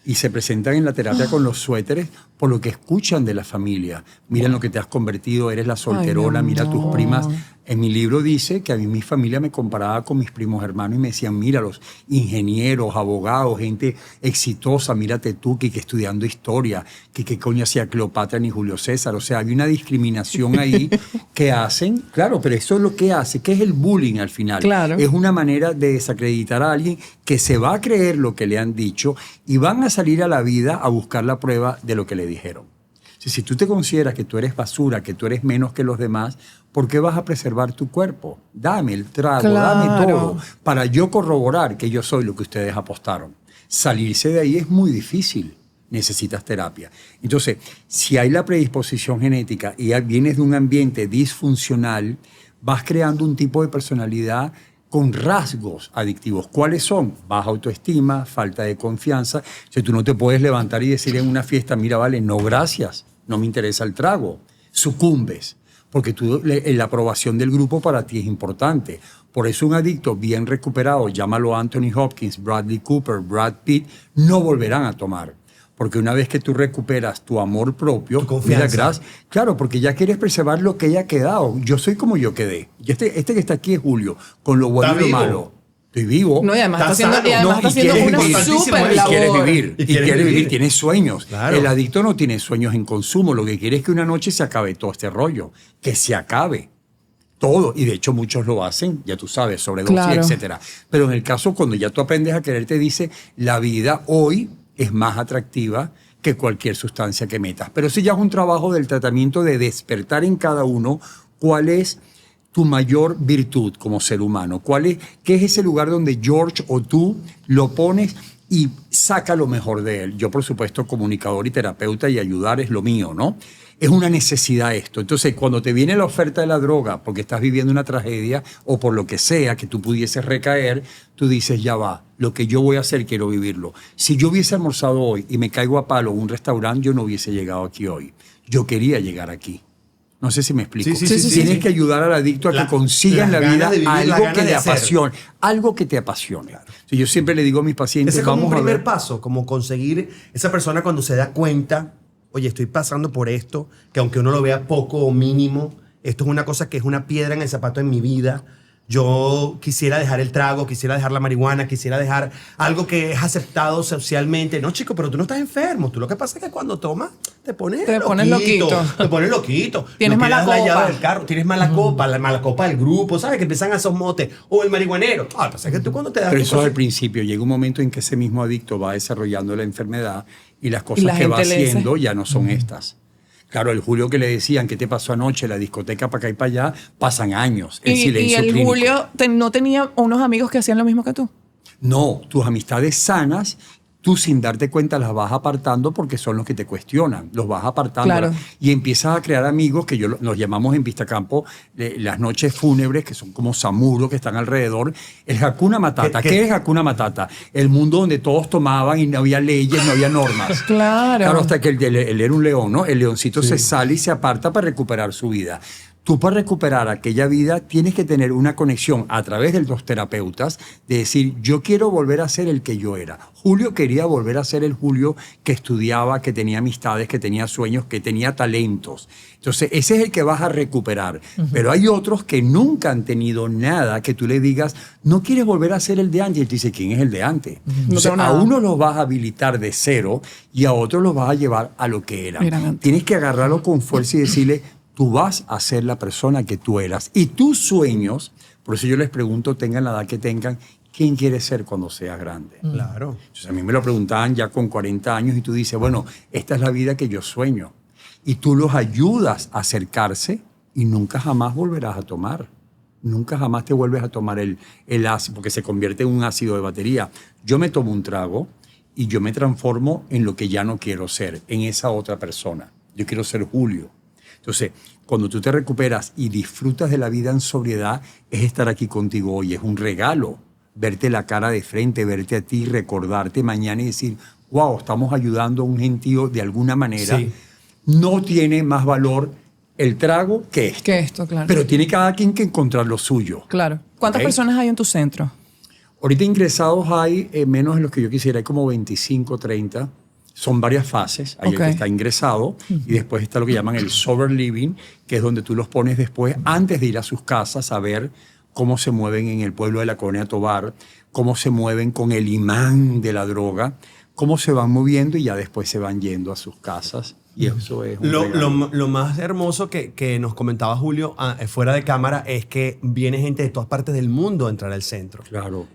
y se presentan en la terapia con los suéteres por lo que escuchan de la familia. Mira en lo que te has convertido, eres la solterona, Ay, mi mira tus amor. primas. En mi libro dice que a mí mi familia me comparaba con mis primos hermanos y me decían, mira, los ingenieros, abogados, gente exitosa, mírate tú, que estudiando historia, que qué coño hacía Cleopatra ni Julio César. O sea, había una discriminación ahí que hacen, claro, pero eso es lo que hace, que es el bullying al final. Claro. Es una manera de desacreditar a alguien que se va a creer lo que le han dicho y van a salir a la vida a buscar la prueba de lo que le dijeron. Si tú te consideras que tú eres basura, que tú eres menos que los demás, ¿por qué vas a preservar tu cuerpo? Dame el trago, Claro. dame todo, para yo corroborar que yo soy lo que ustedes apostaron. Salirse de ahí es muy difícil. Necesitas terapia. Entonces, si hay la predisposición genética y vienes de un ambiente disfuncional, vas creando un tipo de personalidad con rasgos adictivos. ¿Cuáles son? Baja autoestima, falta de confianza. O sea, tú no te puedes levantar y decir en una fiesta, mira, vale, no, gracias, no me interesa el trago. Sucumbes, porque la aprobación del grupo para ti es importante. Por eso un adicto bien recuperado, llámalo Anthony Hopkins, Bradley Cooper, Brad Pitt, no volverán a tomar. Porque una vez que tú recuperas tu amor propio, Tu confianza. claro, porque ya quieres preservar lo que haya quedado. Yo soy como yo quedé. Y este que está aquí es Julio, con lo bueno ¿Está y lo vivo? malo. Estoy vivo. No, y además Está está haciendo, sano. y además No, está y haciendo quiere una vivir. súper Y labor. quiere vivir, Y y quiere quiere vivir. vivir, tiene sueños. Claro. El adicto no tiene sueños en consumo, lo que quiere es que una noche se acabe todo este rollo, que se acabe todo. Y de hecho muchos lo hacen, ya tú sabes, sobredosis, Claro. etcétera. Pero en el caso cuando ya tú aprendes a quererte, dice, la vida hoy es más atractiva que cualquier sustancia que metas. Pero ese ya es un trabajo del tratamiento de despertar en cada uno cuál es tu mayor virtud como ser humano. ¿Qué es ese lugar donde George o tú lo pones y saca lo mejor de él? Yo, por supuesto, comunicador y terapeuta y ayudar es lo mío, ¿no? Es una necesidad esto. Entonces, cuando te viene la oferta de la droga porque estás viviendo una tragedia o por lo que sea que tú pudieses recaer, tú dices, ya va, lo que yo voy a hacer quiero vivirlo. Si yo hubiese almorzado hoy y me caigo a palo en un restaurante, yo no hubiese llegado aquí hoy. Yo quería llegar aquí. No sé si me explico. Sí, Tienes que ayudar al adicto a que consiga en la las vida ganas de vivir, las algo ganas que de le hacer. apasione. Algo que te apasione. Yo siempre le digo a mis pacientes, Ese es como un vamos a primer ver. paso, como conseguir esa persona cuando se da cuenta, oye, estoy pasando por esto, que aunque uno lo vea poco o mínimo, esto es una cosa que es una piedra en el zapato en mi vida. Yo quisiera dejar el trago, quisiera dejar la marihuana, quisiera dejar algo que es aceptado socialmente. No, chico, pero tú no estás enfermo. Tú lo que pasa es que cuando tomas te pones loquito. Te pones loquito. Tienes No mala quieres dar la copa. llave del carro. Tienes mala copa, la mala copa del grupo, ¿sabes? Que empiezan a esos motes. O el marihuanero. Ah, pasa que tú cuando te das Pero tu eso es cosa- al principio. Llega un momento en que ese mismo adicto va desarrollando la enfermedad y las cosas la que va gente le dice- haciendo ya no son estas. Claro, el Julio que le decían, ¿qué te pasó anoche? La discoteca para acá y para allá, pasan años. El Y silencio el clínico. Julio no tenía unos amigos que hacían lo mismo que tú. No, tus amistades sanas, tú sin darte cuenta las vas apartando porque son los que te cuestionan, los vas apartando. Claro. Y empiezas a crear amigos que nos llamamos en Vistacampo las noches fúnebres, que son como samuros que están alrededor. El Hakuna Matata. ¿Qué es Hakuna Matata? El mundo donde todos tomaban y no había leyes, no había normas. Claro. Claro, hasta que él era un león, ¿no? El leoncito se sale y se aparta para recuperar su vida. Tú para recuperar aquella vida tienes que tener una conexión a través de los terapeutas de decir, yo quiero volver a ser el que yo era. Julio quería volver a ser el Julio que estudiaba, que tenía amistades, que tenía sueños, que tenía talentos. Entonces, ese es el que vas a recuperar. Pero hay otros que nunca han tenido nada que tú le digas, no quieres volver a ser el de antes. Y él te dice, ¿quién es el de antes? Entonces, tengo a nada. uno los vas a habilitar de cero y a otros los vas a llevar a lo que eran. Eran antes. Tienes que agarrarlo con fuerza y decirle, tú vas a ser la persona que tú eras. Y tus sueños, por eso yo les pregunto, tengan la edad que tengan, ¿quién quieres ser cuando seas grande? Claro. Entonces, a mí me lo preguntaban ya con 40 años y tú dices, bueno, esta es la vida que yo sueño. Y tú los ayudas a acercarse y nunca jamás volverás a tomar. Nunca jamás te vuelves a tomar el ácido, porque se convierte en un ácido de batería. Yo me tomo un trago y yo me transformo en lo que ya no quiero ser, en esa otra persona. Yo quiero ser Julio. Entonces, cuando tú te recuperas y disfrutas de la vida en sobriedad, es estar aquí contigo hoy, es un regalo. Verte la cara de frente, verte a ti, recordarte mañana y decir, wow, estamos ayudando a un gentío de alguna manera. Sí. No tiene más valor el trago que esto. Que esto, claro. Pero tiene cada quien que encontrar lo suyo. Claro. ¿Cuántas Ok. personas hay en tu centro? Ahorita ingresados hay menos de los que yo quisiera, hay como 25, 30. Son varias fases. Hay Ok. el que está ingresado y después está lo que llaman el sober living, que es donde tú los pones después, antes de ir a sus casas, a ver cómo se mueven en el pueblo de la Colonia Tovar, cómo se mueven con el imán de la droga, cómo se van moviendo y ya después se van yendo a sus casas. Y eso es un regalo. Lo más hermoso que nos comentaba Julio fuera de cámara es que viene gente de todas partes del mundo a entrar al centro. Claro.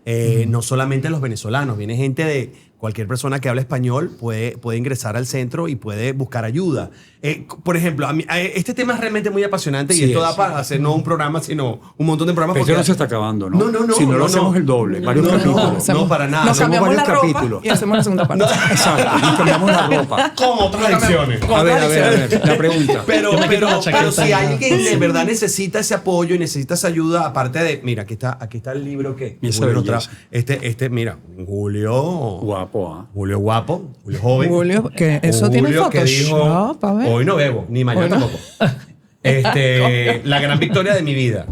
No solamente los venezolanos, viene gente de cualquier persona que habla español puede ingresar al centro y puede buscar ayuda. Por ejemplo, este tema es realmente muy apasionante y Sí esto es. da para hacer no un programa, sino un montón de programas. Pero porque esto no se está acabando, ¿no? No, Si no, lo no. hacemos el doble, varios capítulos. No, para nada. Nos Hacemos cambiamos la varios ropa capítulos. y hacemos la segunda parte. Exacto, y cambiamos la ropa. Como tradiciones. A ver, la pregunta. Pero, Yo me quito la chaqueta. pero si alguien de verdad necesita ese apoyo y necesita esa ayuda, aparte de, mira, aquí está el libro que Y esa Julio nos belleza. trae. Mira, Julio Guapo, ¿ah? Julio guapo, Julio joven. Julio, que eso tiene Julio que dijo, Photoshop, a ver. hoy no bebo, ni mañana Hoy no. tampoco. La gran victoria de mi vida.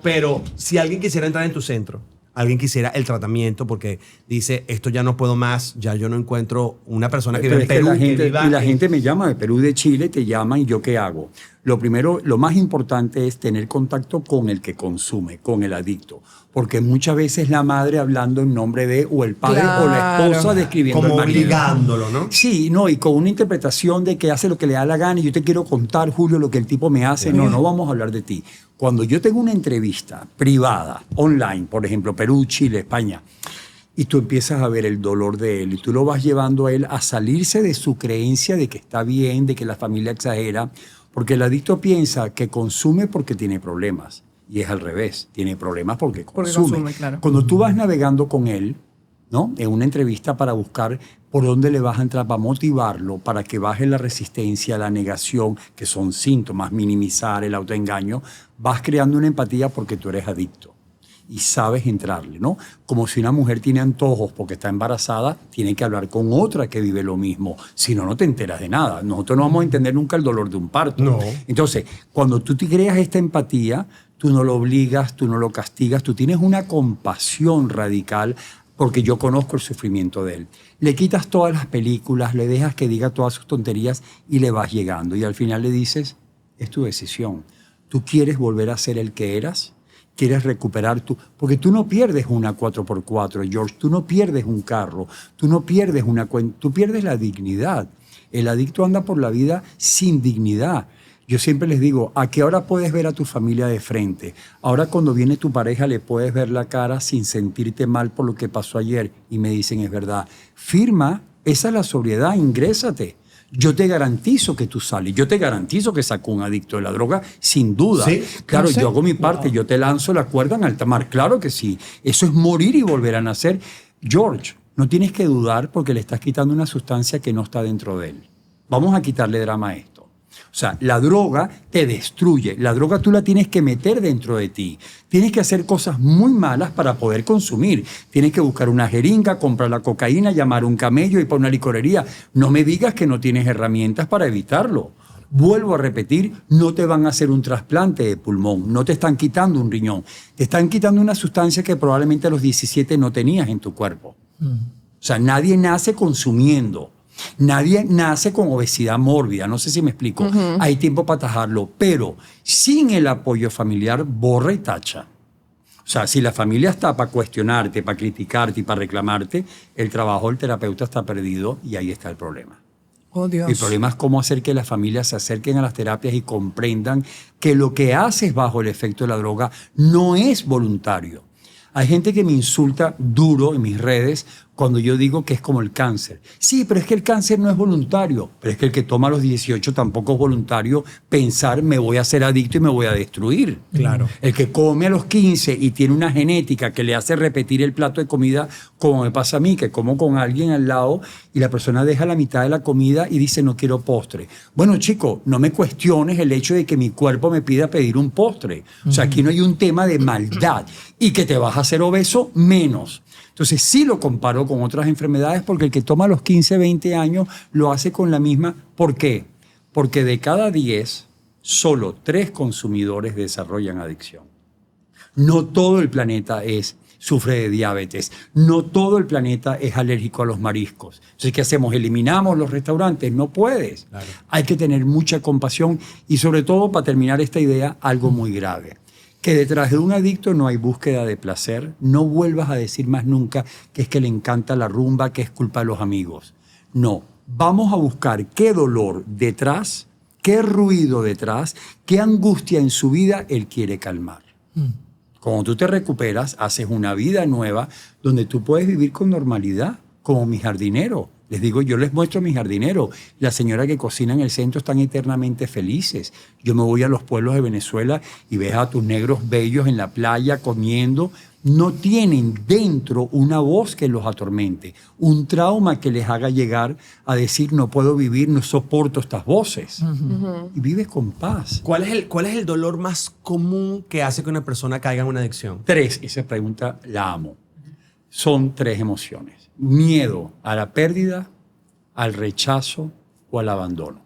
Pero si alguien quisiera entrar en tu centro, alguien quisiera el tratamiento porque dice, esto ya no puedo más, ya yo no encuentro una persona que Pero vive en es que Perú, la gente, que viva y la en- gente me llama de Perú, de Chile, te llaman y yo qué hago. Lo primero, lo más importante es tener contacto con el que consume, con el adicto. Porque muchas veces la madre hablando en nombre de, o el padre o la Claro. esposa describiendo como al marido. obligándolo, ¿no? Sí, no, y con una interpretación de que hace lo que le da la gana y yo te quiero contar, Julio, lo que el tipo me hace. No, no vamos a hablar de ti. Cuando yo tengo una entrevista privada, online, por ejemplo, Perú, Chile, España, y tú empiezas a ver el dolor de él y tú lo vas llevando a él a salirse de su creencia de que está bien, de que la familia exagera, porque el adicto piensa que consume porque tiene problemas. Y es al revés, tiene problemas porque consume. claro. Cuando tú vas navegando con él, ¿no? En una entrevista para buscar por dónde le vas a entrar, para motivarlo, para que baje la resistencia, la negación, que son síntomas, minimizar el autoengaño, vas creando una empatía porque tú eres adicto y sabes entrarle, ¿no? Como si una mujer tiene antojos porque está embarazada, tiene que hablar con otra que vive lo mismo. Si no, no te enteras de nada. Nosotros no vamos a entender nunca el dolor de un parto. No. Entonces, cuando tú te creas esta empatía, tú no lo obligas, tú no lo castigas, tú tienes una compasión radical porque yo conozco el sufrimiento de él. Le quitas todas las películas, le dejas que diga todas sus tonterías y le vas llegando. Y al final le dices, es tu decisión. ¿Tú quieres volver a ser el que eras? ¿Quieres recuperar tu...? Porque tú no pierdes una 4x4, George. Tú no pierdes un carro. Tú no pierdes una cuenta. Tú pierdes la dignidad. El adicto anda por la vida sin dignidad. Yo siempre les digo, ¿a qué hora puedes ver a tu familia de frente? Ahora cuando viene tu pareja le puedes ver la cara sin sentirte mal por lo que pasó ayer. Y me dicen, es verdad. Firma, esa es la sobriedad, ingrésate. Yo te garantizo que tú sales. Yo te garantizo que saco un adicto de la droga, sin duda. ¿Sí? Claro, ¿Ah, sí? yo hago mi parte, yo te lanzo la cuerda en alta mar. Claro que sí. Eso es morir y volver a nacer. George, no tienes que dudar porque le estás quitando una sustancia que no está dentro de él. Vamos a quitarle drama a esto. O sea, la droga te destruye. La droga tú la tienes que meter dentro de ti. Tienes que hacer cosas muy malas para poder consumir. Tienes que buscar una jeringa, comprar la cocaína, llamar a un camello y para una licorería. No me digas que no tienes herramientas para evitarlo. Vuelvo a repetir, no te van a hacer un trasplante de pulmón, no te están quitando un riñón, te están quitando una sustancia que probablemente a los 17 no tenías en tu cuerpo. O sea, nadie nace consumiendo. Nadie nace con obesidad mórbida, no sé si me explico. Hay tiempo para atajarlo, pero sin el apoyo familiar, borra y tacha. O sea, si la familia está para cuestionarte, para criticarte y para reclamarte, el trabajo del terapeuta está perdido y ahí está el problema. Oh, Dios. El problema es cómo hacer que las familias se acerquen a las terapias y comprendan que lo que haces bajo el efecto de la droga no es voluntario. Hay gente que me insulta duro en mis redes cuando yo digo que es como el cáncer. Sí, pero es que el cáncer no es voluntario. Pero es que el que toma a los 18 tampoco es voluntario pensar me voy a ser adicto y me voy a destruir. Claro. El que come a los 15 y tiene una genética que le hace repetir el plato de comida, como me pasa a mí, que como con alguien al lado y la persona deja la mitad de la comida y dice no quiero postre. Bueno, chico, no me cuestiones el hecho de que mi cuerpo me pida pedir un postre. O sea, aquí no hay un tema de maldad. Y que te vas a hacer obeso, menos. Entonces sí lo comparo con otras enfermedades porque el que toma a los 15, 20 años lo hace con la misma. ¿Por qué? Porque de cada 10, solo 3 consumidores desarrollan adicción. No todo el planeta sufre de diabetes. No todo el planeta es alérgico a los mariscos. Entonces, ¿qué hacemos? ¿Eliminamos los restaurantes? No puedes. Claro. Hay que tener mucha compasión y sobre todo, para terminar esta idea, algo muy grave. Que detrás de un adicto no hay búsqueda de placer. No vuelvas a decir más nunca que es que le encanta la rumba, que es culpa de los amigos. No. Vamos a buscar qué dolor detrás, qué ruido detrás, qué angustia en su vida él quiere calmar. Cuando tú te recuperas, haces una vida nueva donde tú puedes vivir con normalidad, como mi jardinero. Les digo, yo les muestro a mi jardinero. La señora que cocina en el centro están eternamente felices. Yo me voy a los pueblos de Venezuela y ves a tus negros bellos en la playa comiendo. No tienen dentro una voz que los atormente, un trauma que les haga llegar a decir no puedo vivir, no soporto estas voces. Y vives con paz. ¿Cuál es el dolor más común que hace que una persona caiga en una adicción? 3, esa pregunta la amo. Son 3 emociones. Miedo a la pérdida, al rechazo o al abandono.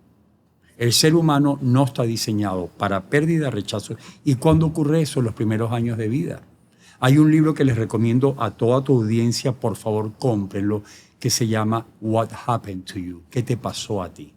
El ser humano no está diseñado para pérdida, rechazo. ¿Y cuándo ocurre eso? En los primeros años de vida. Hay un libro que les recomiendo a toda tu audiencia, por favor, cómprenlo, que se llama What Happened to You? ¿Qué te pasó a ti?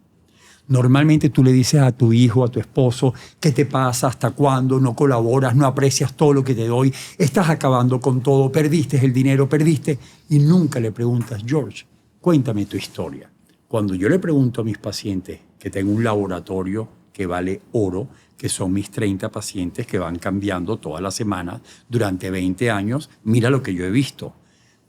Normalmente tú le dices a tu hijo, a tu esposo, ¿qué te pasa? ¿Hasta cuándo? No colaboras, no aprecias todo lo que te doy, estás acabando con todo, perdiste el dinero, perdiste. Y nunca le preguntas, George, cuéntame tu historia. Cuando yo le pregunto a mis pacientes, que tengo un laboratorio que vale oro, que son mis 30 pacientes que van cambiando todas las semanas durante 20 años, mira lo que yo he visto.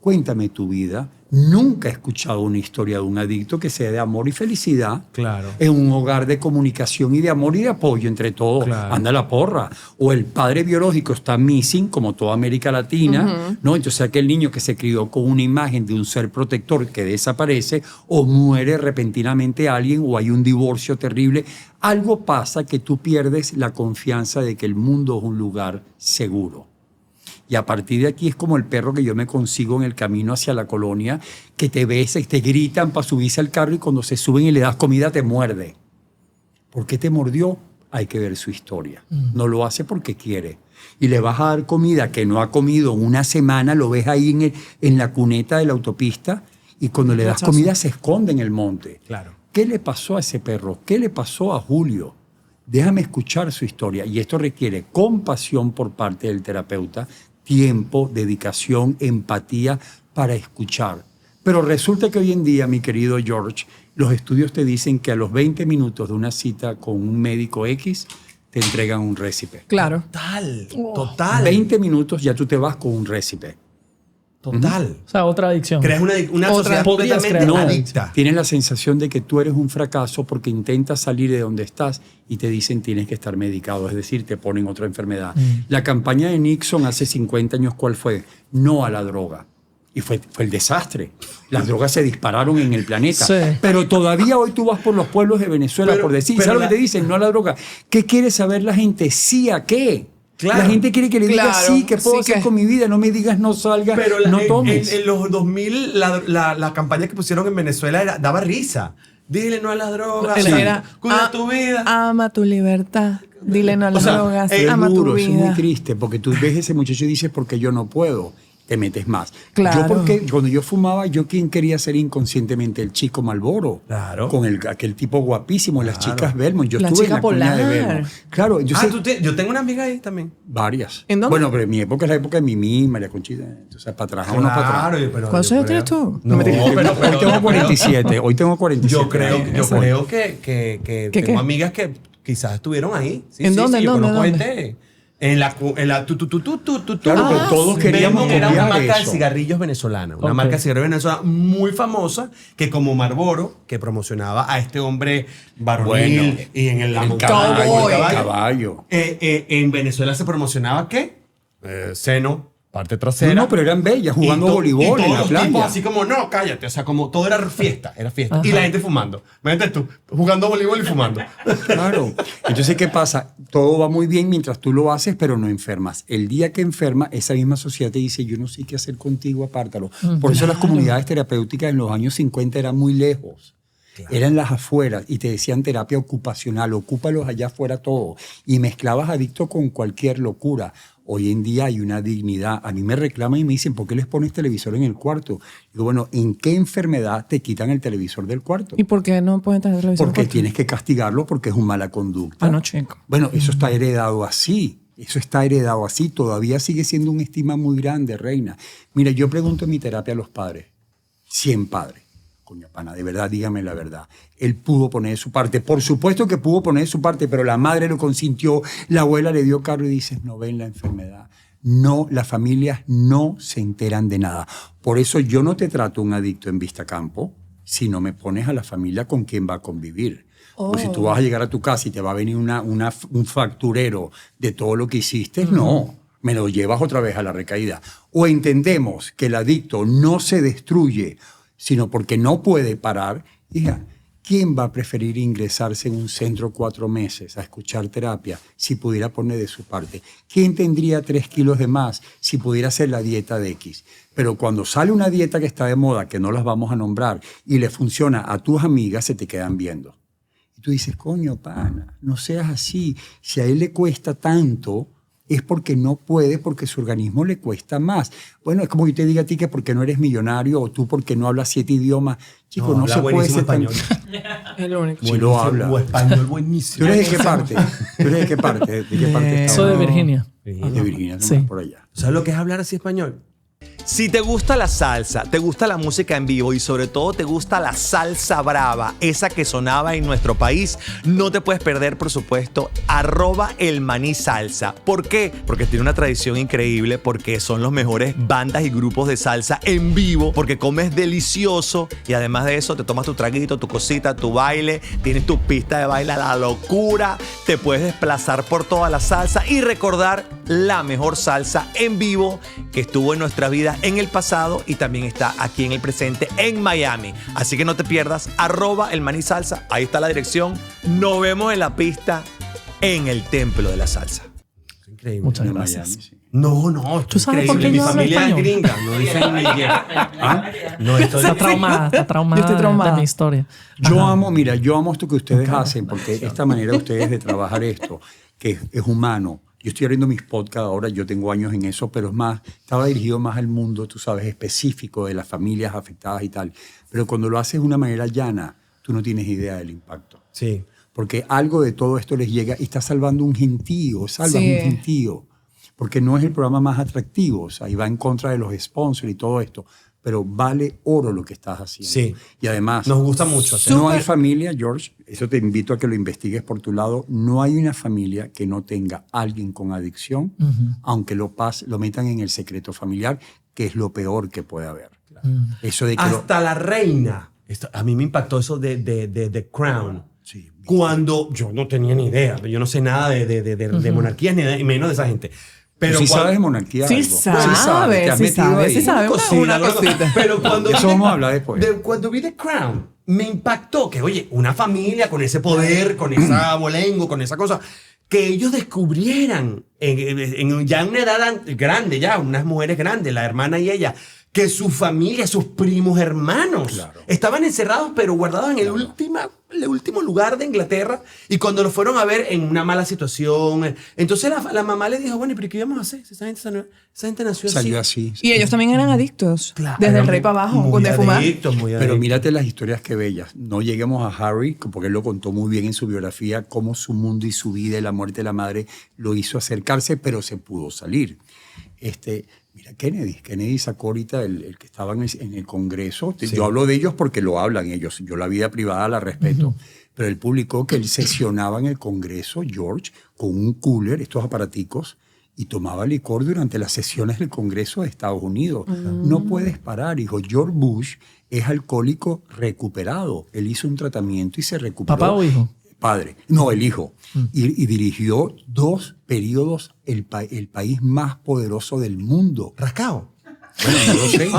Cuéntame tu vida. Nunca he escuchado una historia de un adicto que sea de amor y felicidad. Claro. En un hogar de comunicación y de amor y de apoyo entre todos. Claro. Anda la porra. O el padre biológico está missing, como toda América Latina, ¿no? Entonces aquel niño que se crió con una imagen de un ser protector que desaparece, o muere repentinamente alguien, o hay un divorcio terrible. Algo pasa que tú pierdes la confianza de que el mundo es un lugar seguro. Y a partir de aquí es como el perro que yo me consigo en el camino hacia la colonia, que te besan y te gritan para subirse al carro y cuando se suben y le das comida te muerde. ¿Por qué te mordió? Hay que ver su historia. No lo hace porque quiere. Y le vas a dar comida que no ha comido en una semana, lo ves ahí en la cuneta de la autopista y cuando le das comida se esconde en el monte. Claro. ¿Qué le pasó a ese perro? ¿Qué le pasó a Julio? Déjame escuchar su historia. Y esto requiere compasión por parte del terapeuta, tiempo, dedicación, empatía para escuchar. Pero resulta que hoy en día, mi querido George, los estudios te dicen que a los 20 minutos de una cita con un médico X, te entregan un récipe. Claro. Total. 20 minutos ya tú te vas con un récipe. Total. O sea, otra adicción. Creas una sociedad podrías completamente crear una adicta. Tienes la sensación de que tú eres un fracaso porque intentas salir de donde estás y te dicen tienes que estar medicado, es decir, te ponen otra enfermedad. La campaña de Nixon hace 50 años, ¿cuál fue? No a la droga. Y fue el desastre. Las drogas se dispararon en el planeta. Sí. Pero todavía hoy tú vas por los pueblos de Venezuela por decir, ¿sabes lo que te dicen? No a la droga. ¿Qué quiere saber la gente? ¿Sí a qué? Claro. La gente quiere que le digas Claro, sí, ¿qué puedo sí hacer que- con mi vida? No me digas no salgas, Pero no tomes. en los 2000, la campaña que pusieron en Venezuela daba risa. Dile no a las drogas. Era, Cuida tu vida. Ama tu libertad. Dile no a las sea, drogas. Es Ama tu duro, es muy vida. triste, porque tú ves ese muchacho y dices, porque yo no puedo, te metes más. Claro. Yo porque cuando yo fumaba, yo quien quería ser inconscientemente el chico Malboro. Claro. Con aquel tipo guapísimo, las chicas Belmont. Yo La estuve en chica la cuña de polar. Belmont. Claro, yo sé Yo tengo una amiga ahí también. varias. ¿En dónde? Bueno, pero en mi época es la época de Mimi, María Conchita. Entonces, para atrás, uno para atrás. pero ¿Cuántos yo años creo- tienes tú? No, Hoy tengo 47. Hoy tengo 47. Yo creo que ¿Qué, tengo qué? amigas que quizás estuvieron ahí. Sí, ¿En sí, dónde, sí, en yo dónde, conozco dónde? gente. En la Claro, pero todos queríamos Belmont era una copiar marca de eso. cigarrillos venezolana. Una Ok. marca de cigarrillos venezolana muy famosa que como Marlboro, que promocionaba a este hombre varonil Bueno, y en el Cowboy. El caballo. En Venezuela se promocionaba ¿qué? Seno, parte trasera. No, pero eran bellas, jugando Y voleibol y todos en la los playa. tipos así como, no, cállate. O sea, como todo era fiesta. Y la gente fumando. Imagínate tú, jugando voleibol y fumando. Claro. Entonces, ¿qué pasa? Todo va muy bien mientras tú lo haces, pero no enfermas. El día que enferma, esa misma sociedad te dice, yo no sé qué hacer contigo, apártalo. Por eso las comunidades terapéuticas en los años 50 eran muy lejos. Eran las afueras y te decían terapia ocupacional, ocúpalos allá afuera todo. Y mezclabas adicto con cualquier locura. Hoy en día hay una dignidad. A mí me reclaman y me dicen, ¿por qué les pones televisor en el cuarto? Digo, bueno, ¿en qué enfermedad te quitan el televisor del cuarto? ¿Y por qué no pueden tener televisión? Porque tienes que castigarlo porque es un mala conducta. Ah, no, chico. Bueno, eso está heredado así. Eso está heredado así. Todavía sigue siendo un estigma muy grande, reina. Mira, yo pregunto en mi terapia a los padres. 100 padres. Coño, pana, de verdad, dígame la verdad. Él pudo poner de su parte. Por supuesto que pudo poner de su parte, pero la madre lo consintió, la abuela le dio carro y dices, no ven la enfermedad. No, las familias no se enteran de nada. Por eso yo no te trato un adicto en Vistacampo si no me pones a la familia con quien va a convivir. Pues si tú vas a llegar a tu casa y te va a venir un facturero de todo lo que hiciste, no. Me lo llevas otra vez a la recaída. O entendemos que el adicto no se destruye sino porque no puede parar. Hija, ¿quién va a preferir ingresarse en un centro 4 meses a escuchar terapia si pudiera poner de su parte? ¿Quién tendría 3 kilos de más si pudiera hacer la dieta de X? Pero cuando sale una dieta que está de moda, que no las vamos a nombrar, y le funciona a tus amigas, se te quedan viendo. Y tú dices, coño, pana, no seas así. Si a él le cuesta tanto, es porque no puede, porque su organismo le cuesta más. Bueno, es como yo te diga a ti que porque no eres millonario o tú porque no hablas 7 idiomas. Chico, no se puede ser español. El único. Si lo habla. O español buenísimo. ¿Tú eres de qué parte? ¿Tú eres de qué parte? ¿De qué parte estás? Soy de Virginia. De Virginia, Sí. por allá. ¿Sabes lo que es hablar así español? Si te gusta la salsa, te gusta la música en vivo y sobre todo te gusta la salsa brava, esa que sonaba en nuestro país, no te puedes perder, por supuesto, @elmanísalsa. ¿Por qué? Porque tiene una tradición increíble, porque son los mejores bandas y grupos de salsa en vivo, porque comes delicioso y además de eso te tomas tu traguito, tu cosita, tu baile, tienes tu pista de baile a la locura, te puedes desplazar por toda la salsa y recordar la mejor salsa en vivo que estuvo en nuestra vida en el pasado y también está aquí en el presente en Miami. Así que no te pierdas, @elmanísalsa, ahí está la dirección. Nos vemos en la pista en el Templo de la Salsa. Es increíble. Muchas En gracias. Miami, sí. No, ¿Tú sabes por qué mi yo hablo familia es español? gringa, no dicen ni que. ¿Ah? No, estoy Está traumada Yo estoy traumada. de mi historia. Yo amo, mira, yo amo esto que ustedes hacen, porque esta manera de ustedes de trabajar esto, que es humano. Yo estoy abriendo mis podcasts ahora, yo tengo años en eso, pero es más, estaba dirigido más al mundo, tú sabes, específico de las familias afectadas y tal. Pero cuando lo haces de una manera llana, tú no tienes idea del impacto. Sí. Porque algo de todo esto les llega y está salvando un gentío, salvas Sí. un gentío. Porque no es el programa más atractivo, o sea, y va en contra de los sponsors y todo esto, pero vale oro lo que estás haciendo. Sí. Y además, Nos gusta mucho hacer. no hay familia, George, eso te invito a que lo investigues por tu lado, no hay una familia que no tenga alguien con adicción, aunque lo metan en el secreto familiar, que es lo peor que puede haber. Eso de que Hasta la reina. A mí me impactó eso de The Crown. Sí. Cuando yo no tenía ni idea, yo no sé nada de monarquías ni y menos de esa gente. Pero sí cuando- sabes de monarquía Sí algo. sabe, te has sí metido sabe, ahí. sí sabe. Una cosita. Pero cuando De eso vamos a hablar después. Cuando vi The Crown, me impactó que, oye, una familia con ese poder, con esa abolengo, con esa cosa, que ellos descubrieran ya en una edad grande, ya unas mujeres grandes, la hermana y ella, que su familia, sus primos hermanos, Claro. estaban encerrados pero guardados en el último lugar de Inglaterra, y cuando lo fueron a ver en una mala situación, entonces la mamá le dijo, bueno, ¿y pero qué íbamos a hacer? Esa gente nació Salió así. así. Y ellos también eran adictos. Claro, Desde el eran rey para abajo, muy con de fumar. adictos, muy Pero adictos. mírate las historias que bellas. No lleguemos a Harry, porque él lo contó muy bien en su biografía, cómo su mundo y su vida y la muerte de la madre lo hizo acercarse, pero se pudo salir. Mira, Kennedy sacó ahorita el que estaba en el Congreso. Sí. Yo hablo de ellos porque lo hablan ellos. Yo la vida privada la respeto. Pero él publicó que él sesionaba en el Congreso, George, con un cooler, estos aparaticos, y tomaba licor durante las sesiones del Congreso de Estados Unidos. No puedes parar, hijo. George Bush es alcohólico recuperado. Él hizo un tratamiento y se recuperó. ¿Papá o hijo? padre, no, el hijo. Y dirigió 2 periodos el país más poderoso del mundo. Rascado. Bueno, no lo sé.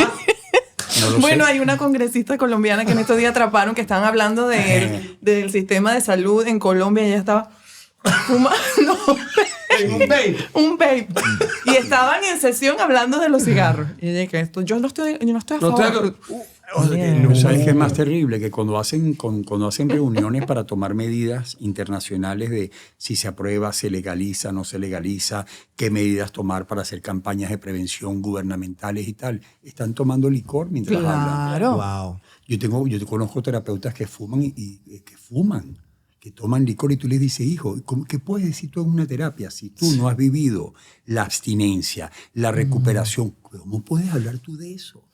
No lo Bueno, sé. hay una congresista colombiana que en estos días atraparon que estaban hablando del sistema de salud en Colombia y ella estaba fumando un vape. Y estaban en sesión hablando de los cigarros. Y ella que esto, yo no estoy a favor. No, ¿sabes qué es más terrible? Que cuando hacen reuniones para tomar medidas internacionales de si se aprueba, se legaliza, no se legaliza, qué medidas tomar para hacer campañas de prevención gubernamentales y tal, están tomando licor mientras hablan. Claro. Wow. Yo conozco terapeutas que fuman que toman licor y tú les dices, hijo, ¿qué puedes decir tú en una terapia si tú no has vivido la abstinencia, la recuperación? ¿Cómo puedes hablar tú de eso?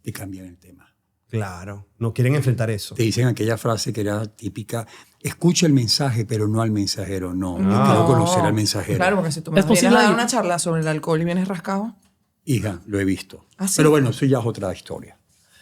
Te cambian el tema. Claro, no quieren enfrentar eso. Te dicen aquella frase que era típica, escucha el mensaje, pero no al mensajero. No, yo quiero conocer al mensajero. Claro, porque si tú me ¿Es vienes posible a dar ahí? una charla sobre el alcohol y vienes rascado. Hija, lo he visto. ¿Ah, sí? Pero bueno, eso ya es otra historia.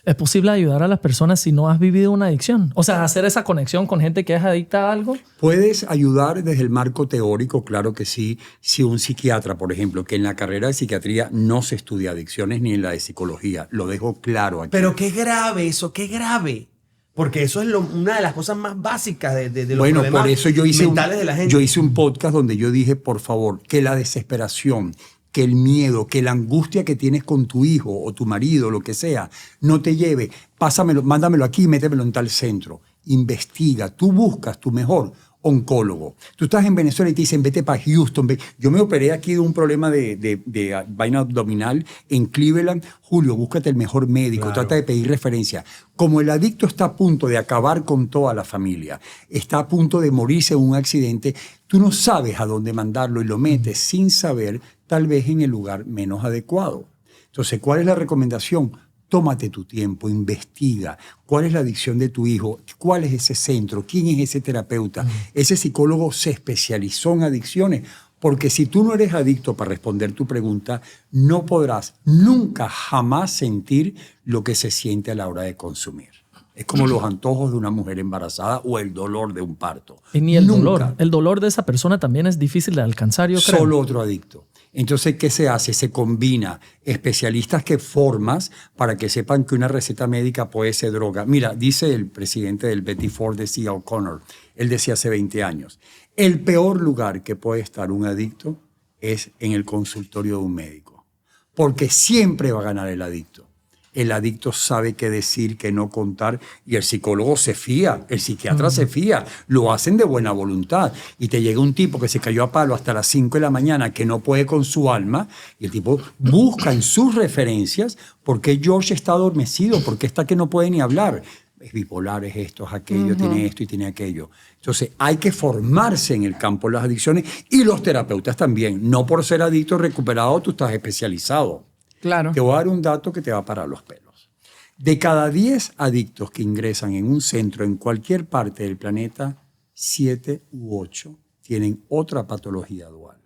¿Es posible ayudar a las personas si no has vivido una adicción? O sea, hacer esa conexión con gente que es adicta a algo. Puedes ayudar desde el marco teórico, claro que sí. Si un psiquiatra, por ejemplo, que en la carrera de psiquiatría no se estudia adicciones ni en la de psicología, lo dejo claro aquí. Pero qué grave eso, qué grave. Porque eso es una de las cosas más básicas de los Bueno, problemas por eso yo hice mentales de la gente. yo hice un podcast donde yo dije, por favor, que la desesperación, que el miedo, que la angustia que tienes con tu hijo o tu marido, lo que sea, no te lleve. Pásamelo, mándamelo aquí y métemelo en tal centro. Investiga, tú buscas tu mejor oncólogo. Tú estás en Venezuela y te dicen, vete para Houston. Yo me operé aquí de un problema de vaina abdominal en Cleveland. Julio, búscate el mejor médico, Claro. trata de pedir referencia. Como el adicto está a punto de acabar con toda la familia, está a punto de morirse en un accidente, tú no sabes a dónde mandarlo y lo metes sin saber, tal vez en el lugar menos adecuado. Entonces, ¿cuál es la recomendación? Tómate tu tiempo, investiga cuál es la adicción de tu hijo, cuál es ese centro, quién es ese terapeuta. Ese psicólogo se especializó en adicciones, porque si tú no eres adicto, para responder tu pregunta, no podrás nunca jamás sentir lo que se siente a la hora de consumir. Es como los antojos de una mujer embarazada o el dolor de un parto. Y ni el Nunca. dolor. El dolor de esa persona también es difícil de alcanzar, yo creo. Solo otro adicto. Entonces, ¿qué se hace? Se combina especialistas que formas para que sepan que una receta médica puede ser droga. Mira, dice el presidente del Betty Ford, decía O'Connor, él decía hace 20 años, el peor lugar que puede estar un adicto es en el consultorio de un médico, porque siempre va a ganar el adicto. El adicto sabe qué decir, qué no contar, y el psicólogo se fía, el psiquiatra se fía, lo hacen de buena voluntad. Y te llega un tipo que se cayó a palo hasta las 5 de la mañana, que no puede con su alma, y el tipo busca en sus referencias por qué George está adormecido, por qué está que no puede ni hablar. Es bipolar, es esto, es aquello, tiene esto y tiene aquello. Entonces hay que formarse en el campo de las adicciones, y los terapeutas también. No por ser adicto recuperado tú estás especializado. Claro. Te voy a dar un dato que te va a parar los pelos. De cada 10 adictos que ingresan en un centro en cualquier parte del planeta, 7 u 8 tienen otra patología dual.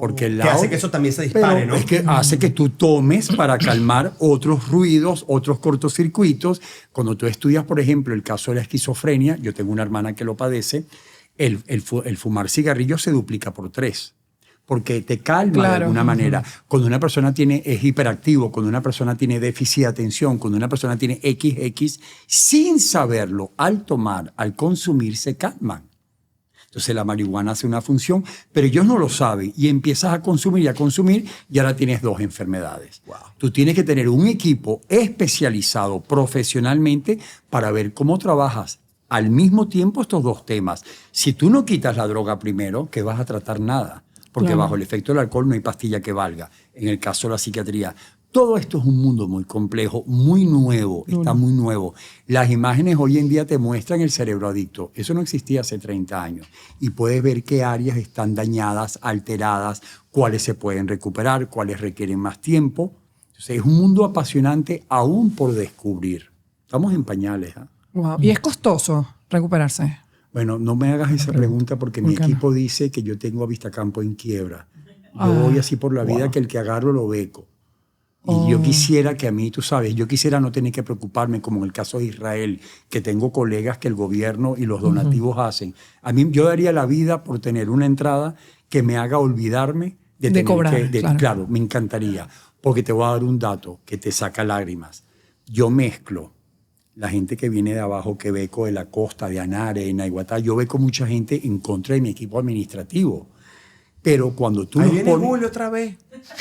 Porque Que hace que eso también se dispare, pero ¿no? es que hace que tú tomes para calmar otros ruidos, otros cortocircuitos. Cuando tú estudias, por ejemplo, el caso de la esquizofrenia, yo tengo una hermana que lo padece, el fumar cigarrillos se duplica por 3. Porque te calma de Claro. alguna manera. Cuando una persona es hiperactivo, cuando una persona tiene déficit de atención, cuando una persona tiene XX, sin saberlo, al tomar, al consumir, se calman. Entonces la marihuana hace una función, pero ellos no lo saben y empiezas a consumir y ahora tienes 2 enfermedades. Wow. Tú tienes que tener un equipo especializado profesionalmente para ver cómo trabajas al mismo tiempo estos 2 temas. Si tú no quitas la droga primero, ¿qué vas a tratar? Nada. Porque Claro. bajo el efecto del alcohol no hay pastilla que valga. En el caso de la psiquiatría, todo esto es un mundo muy complejo, muy nuevo, está muy nuevo. Las imágenes hoy en día te muestran el cerebro adicto. Eso no existía hace 30 años. Y puedes ver qué áreas están dañadas, alteradas, cuáles se pueden recuperar, cuáles requieren más tiempo. Entonces, es un mundo apasionante aún por descubrir. Estamos en pañales. ¿Ah? Wow. Y es costoso recuperarse. Bueno, no me hagas esa pregunta porque mi ¿Por qué no? equipo dice que yo tengo a Vistacampo en quiebra. Yo Ah, voy así por la vida que el que agarro lo beco. Y yo quisiera que a mí, tú sabes, yo quisiera no tener que preocuparme, como en el caso de Israel, que tengo colegas que el gobierno y los donativos hacen. A mí, yo daría la vida por tener una entrada que me haga olvidarme de tener cobrar, claro. Claro, me encantaría. Porque te voy a dar un dato que te saca lágrimas. Yo mezclo la gente que viene de abajo, que beco de la costa, de Anare, de Naiguatá. Yo beco mucha gente en contra de mi equipo administrativo. Pero cuando tú Ahí los viene pones... Julio otra vez.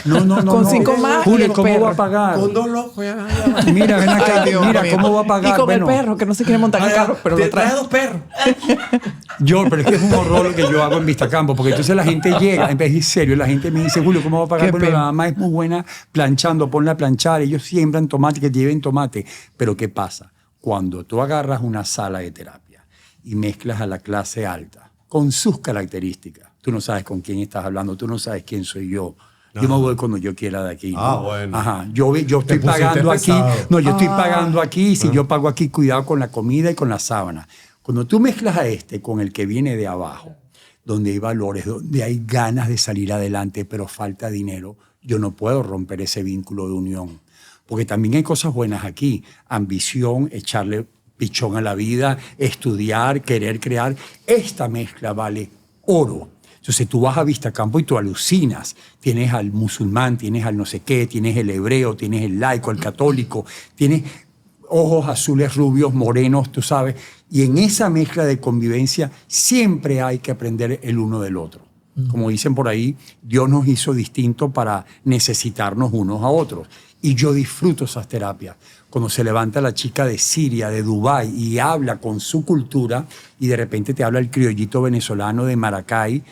No. Con 5 más y Julio, los ¿cómo va a perros. pagar? Con 2 locos. Mira, ven acá, Ay, Dios mira mío. cómo va a pagar. Y con Bueno, el perro, que no se quiere montar en el carro, pero lo trae. 2 perros. pero es que es un horror lo que yo hago en Vistacampo, porque entonces la gente llega, en vez de ir serio, la gente me dice, Julio, ¿cómo va a pagar? Qué Bueno, pena. la mamá es muy buena planchando, ponla a planchar, ellos siembran tomate, que lleven tomate. Pero ¿qué pasa? Cuando tú agarras una sala de terapia y mezclas a la clase alta con sus características, tú no sabes con quién estás hablando, tú no sabes quién soy yo. Yo me voy cuando yo quiera de aquí. ¿no? Ah, bueno. Ajá. Yo estoy pusiste pagando aquí. pesado. No, yo estoy pagando aquí. Y si yo pago aquí, cuidado con la comida y con la sábana. Cuando tú mezclas a este con el que viene de abajo, donde hay valores, donde hay ganas de salir adelante, pero falta dinero, yo no puedo romper ese vínculo de unión. Porque también hay cosas buenas aquí. Ambición, echarle pichón a la vida, estudiar, querer crear. Esta mezcla vale oro. Entonces tú vas a Vistacampo y tú alucinas. Tienes al musulmán, tienes al no sé qué, tienes el hebreo, tienes el laico, el católico, tienes ojos azules, rubios, morenos, tú sabes. Y en esa mezcla de convivencia siempre hay que aprender el uno del otro. Como dicen por ahí, Dios nos hizo distintos para necesitarnos unos a otros. Y yo disfruto esas terapias. Cuando se levanta la chica de Siria, de Dubái, y habla con su cultura, y de repente te habla el criollito venezolano de Maracay,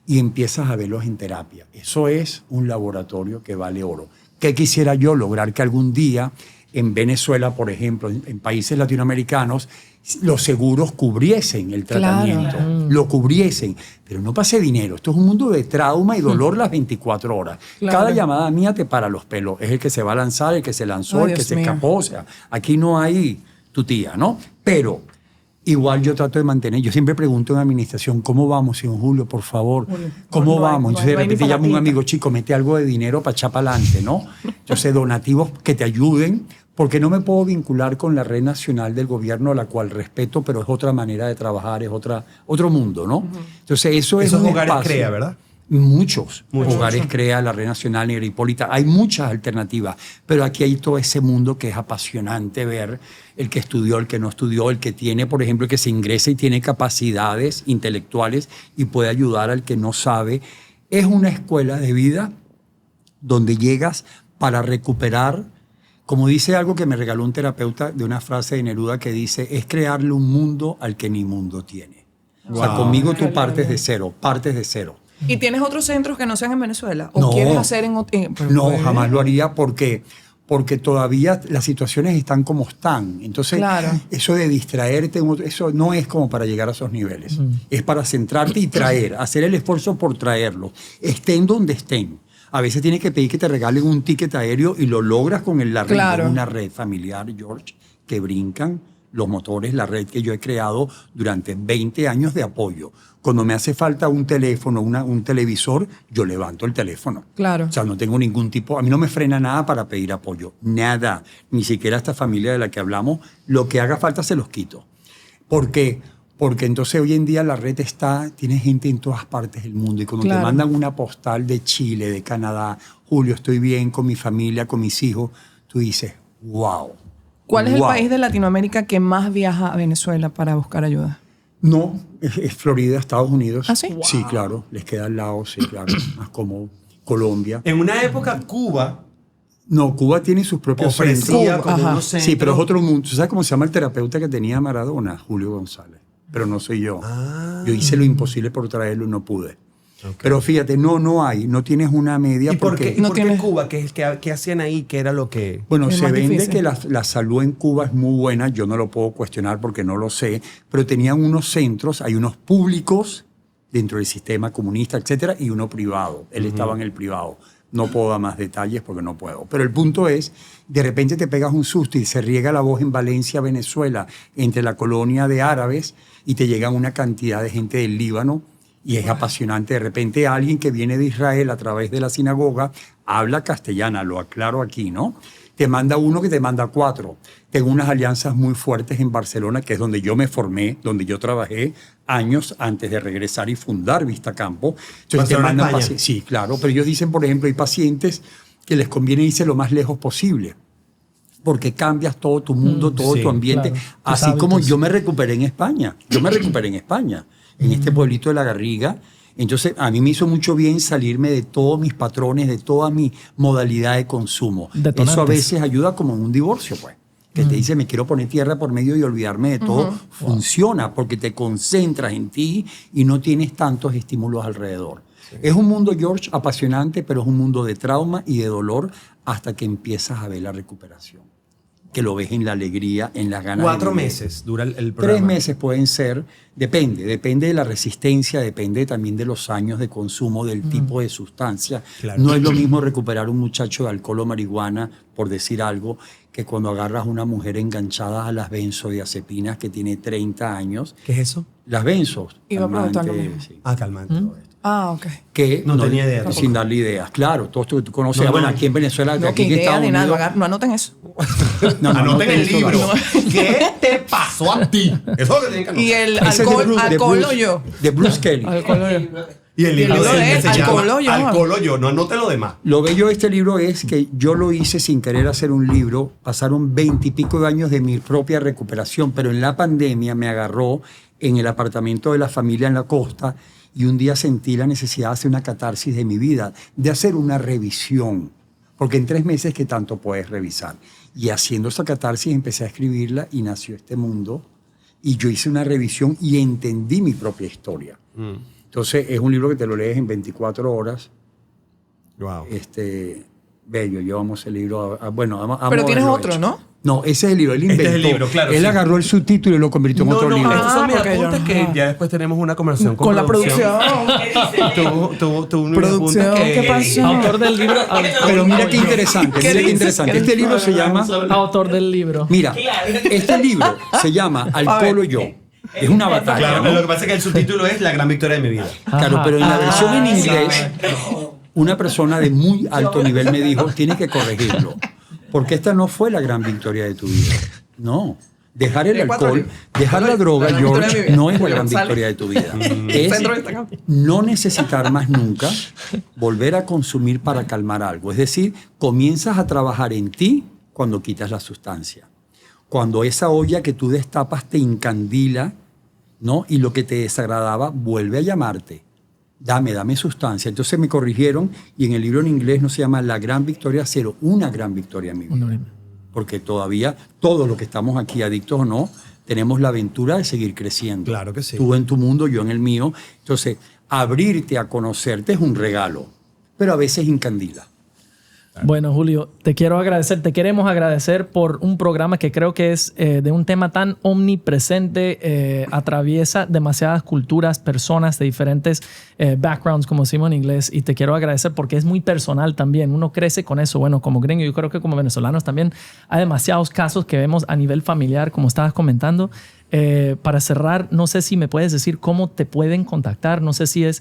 y empiezas a verlos en terapia. Eso es un laboratorio que vale oro. ¿Qué quisiera yo lograr? Que algún día en Venezuela, por ejemplo, en países latinoamericanos, los seguros cubriesen el tratamiento, Claro. lo cubriesen, pero no pase dinero. Esto es un mundo de trauma y dolor las 24 horas. Claro. Cada llamada mía te para los pelos. Es el que se va a lanzar, el que se lanzó, Ay, el que Dios se mío. escapó. O sea, aquí no hay tu tía, ¿no? Pero igual yo trato de mantener, yo siempre pregunto en administración, ¿cómo vamos, señor Julio, por favor? ¿Cómo no hay- vamos? no Entonces de hay ni repente llamo a un palatita. amigo, chico, mete algo de dinero para echar para adelante, ¿no? Entonces donativos que te ayuden, porque no me puedo vincular con la red nacional del gobierno, a la cual respeto, pero es otra manera de trabajar, es otro mundo, ¿no? Entonces eso es Esos un hogares espacio. CREA, ¿verdad? Muchos hogares CREA, la Red Nacional Negra Hipólita. Hay muchas alternativas, pero aquí hay todo ese mundo que es apasionante ver, el que estudió, el que no estudió, el que tiene, por ejemplo, el que se ingresa y tiene capacidades intelectuales y puede ayudar al que no sabe. Es una escuela de vida donde llegas para recuperar, como dice algo que me regaló un terapeuta de una frase de Neruda que dice, es crearle un mundo al que ni mundo tiene. O sea, conmigo tú partes de cero. ¿Y tienes otros centros que no sean en Venezuela? ¿O No. quieres hacer en otro? No, jamás lo haría porque todavía las situaciones están como están. Entonces, Claro. eso de distraerte, eso no es como para llegar a esos niveles. Es para centrarte y traer, hacer el esfuerzo por traerlos, estén donde estén. A veces tienes que pedir que te regalen un ticket aéreo y lo logras con la red, Claro. una red familiar, George, que brincan los motores, la red que yo he creado durante 20 años de apoyo. Cuando me hace falta un teléfono, un televisor, yo levanto el teléfono. Claro. O sea, no tengo ningún tipo, a mí no me frena nada para pedir apoyo, nada. Ni siquiera esta familia de la que hablamos, lo que haga falta se los quito. ¿Por qué? Porque entonces hoy en día la red tiene gente en todas partes del mundo y cuando Claro. te mandan una postal de Chile, de Canadá, Julio, estoy bien con mi familia, con mis hijos, tú dices, wow. ¿Cuál es el wow. país de Latinoamérica que más viaja a Venezuela para buscar ayuda? No, es Florida, Estados Unidos. ¿Ah, sí? Sí, claro, les queda al lado, sí, claro, más como Colombia. En una época, Cuba No, Cuba tiene sus propios centros. ofrecía Cuba, como ajá. unos centros. Sí, pero es otro mundo. ¿Tú sabes cómo se llama el terapeuta que tenía Maradona? Julio González. Pero no soy yo. Yo hice lo imposible por traerlo y no pude. Pero fíjate, no hay, no tienes una media. ¿Y por qué, porque, No por qué tienes- Cuba? ¿Qué hacían ahí? ¿Qué era lo que...? bueno, Es se más vende difícil. que la salud en Cuba es muy buena, yo no lo puedo cuestionar porque no lo sé, pero tenían unos centros, hay unos públicos dentro del sistema comunista, etcétera, y uno privado. Él estaba en el privado. No puedo dar más detalles porque no puedo. Pero el punto es, de repente te pegas un susto y se riega la voz en Valencia, Venezuela, entre la colonia de árabes y te llegan una cantidad de gente del Líbano Y es apasionante. De repente alguien que viene de Israel a través de la sinagoga habla castellana, lo aclaro aquí, ¿no? Te manda uno que te manda 4. Tengo unas alianzas muy fuertes en Barcelona, que es donde yo me formé, donde yo trabajé años antes de regresar y fundar Vistacampo. Entonces Barcelona, te mandan España. sí, claro, pero ellos dicen, por ejemplo, hay pacientes que les conviene irse lo más lejos posible, porque cambias todo tu mundo, todo sí, tu ambiente, claro. Tus así como hábitos. yo me recuperé en España. Yo me recuperé en España, en este pueblito de La Garriga. Entonces, a mí me hizo mucho bien salirme de todos mis patrones, de toda mi modalidad de consumo. Detonantes. Eso a veces ayuda como en un divorcio, pues. Que te dice, me quiero poner tierra por medio y olvidarme de todo. Funciona porque te concentras en ti y no tienes tantos estímulos alrededor. Es un mundo, George, apasionante, pero es un mundo de trauma y de dolor hasta que empiezas a ver la recuperación. Que lo ves en la alegría, en las ganas. 4 de vivir. meses dura el programa. 3 meses pueden ser, depende de la resistencia, depende también de los años de consumo, del tipo de sustancia. Claro. No es lo mismo recuperar un muchacho de alcohol o marihuana, por decir algo, que cuando agarras una mujer enganchada a las benzodiazepinas que tiene 30 años. ¿Qué es eso? Las benzos. Iba a preguntar lo calmante, mismo. sí. Calmante todo esto. Ah, ok. Que No tenía idea Sin tampoco. darle ideas. Claro, todo esto que tú conoces. No, bueno, no. aquí en Venezuela, No, aquí que en idea Estados ni nada. Unidos. No anoten eso. No, no, Anoten el eso, libro. no. ¿Qué te pasó a ti? Eso es lo que tienen que anotar. Y el Ese es de alcohol, Bruce- de alcohol Bruce- o yo. De Bruce Kelly. Alcohol o yo. Y el libro libro de él es se llama Alcohol o yo. Alcohol o yo. No anote lo demás. Lo bello de este libro es que yo lo hice sin querer hacer un libro. Pasaron 20 y pico de años de mi propia recuperación, pero en la pandemia me agarró en el apartamento de la familia en la costa y un día sentí la necesidad de hacer una catarsis de mi vida, de hacer una revisión, porque en 3 meses que tanto puedes revisar. Y haciendo esa catarsis empecé a escribirla y nació este mundo y yo hice una revisión y entendí mi propia historia. Entonces es un libro que te lo lees en 24 horas. Wow. Bello, llevamos el libro bueno, vamos Pero a tienes verlo otro, hecho. ¿no? No, ese es el libro, él Este es inventó. el libro, claro, Él sí. agarró el subtítulo y lo convirtió en otro libro. estos son mis porque yo apuntes no. que ya después tenemos una conversación Con la producción. Tuvo unos Producción, apuntes que... ¿qué pasó? Autor del libro. Pero mira qué interesante, ¿Qué mira qué dices? interesante. ¿Qué Este dices? libro se llama, Autor del libro. mira, este libro se llama Alcohol o yo. Es una batalla, Claro, ¿no? lo que pasa es que el subtítulo es La gran victoria de mi vida. Claro, Ajá. pero en la versión en sí. inglés, una persona de muy alto nivel me dijo, tienes que corregirlo, porque esta no fue la gran victoria de tu vida. No. Dejar el Tiene 4 alcohol, libros. dejar la droga, La gran victoria de George, mi vida. no es la gran Sale. victoria de tu vida. Es Centro de Vistacampo. no necesitar más nunca volver a consumir para calmar algo. Es decir, comienzas a trabajar en ti cuando quitas la sustancia. Cuando esa olla que tú destapas te encandila, ¿no? Y lo que te desagradaba vuelve a llamarte. Dame sustancia. Entonces me corrigieron y en el libro en inglés no se llama La Gran Victoria Cero, una gran victoria en mi vida. Porque todavía todos los que estamos aquí, adictos o no, tenemos la aventura de seguir creciendo. Claro que sí. Tú en tu mundo, yo en el mío. Entonces, abrirte a conocerte es un regalo, pero a veces encandila. Bueno, Julio, te queremos agradecer por un programa que creo que es de un tema tan omnipresente, atraviesa demasiadas culturas, personas de diferentes backgrounds, como decimos en inglés, y te quiero agradecer porque es muy personal también. Uno crece con eso. Bueno, como gringo, yo creo que como venezolanos también hay demasiados casos que vemos a nivel familiar, como estabas comentando. Para cerrar, no sé si me puedes decir cómo te pueden contactar. No sé si es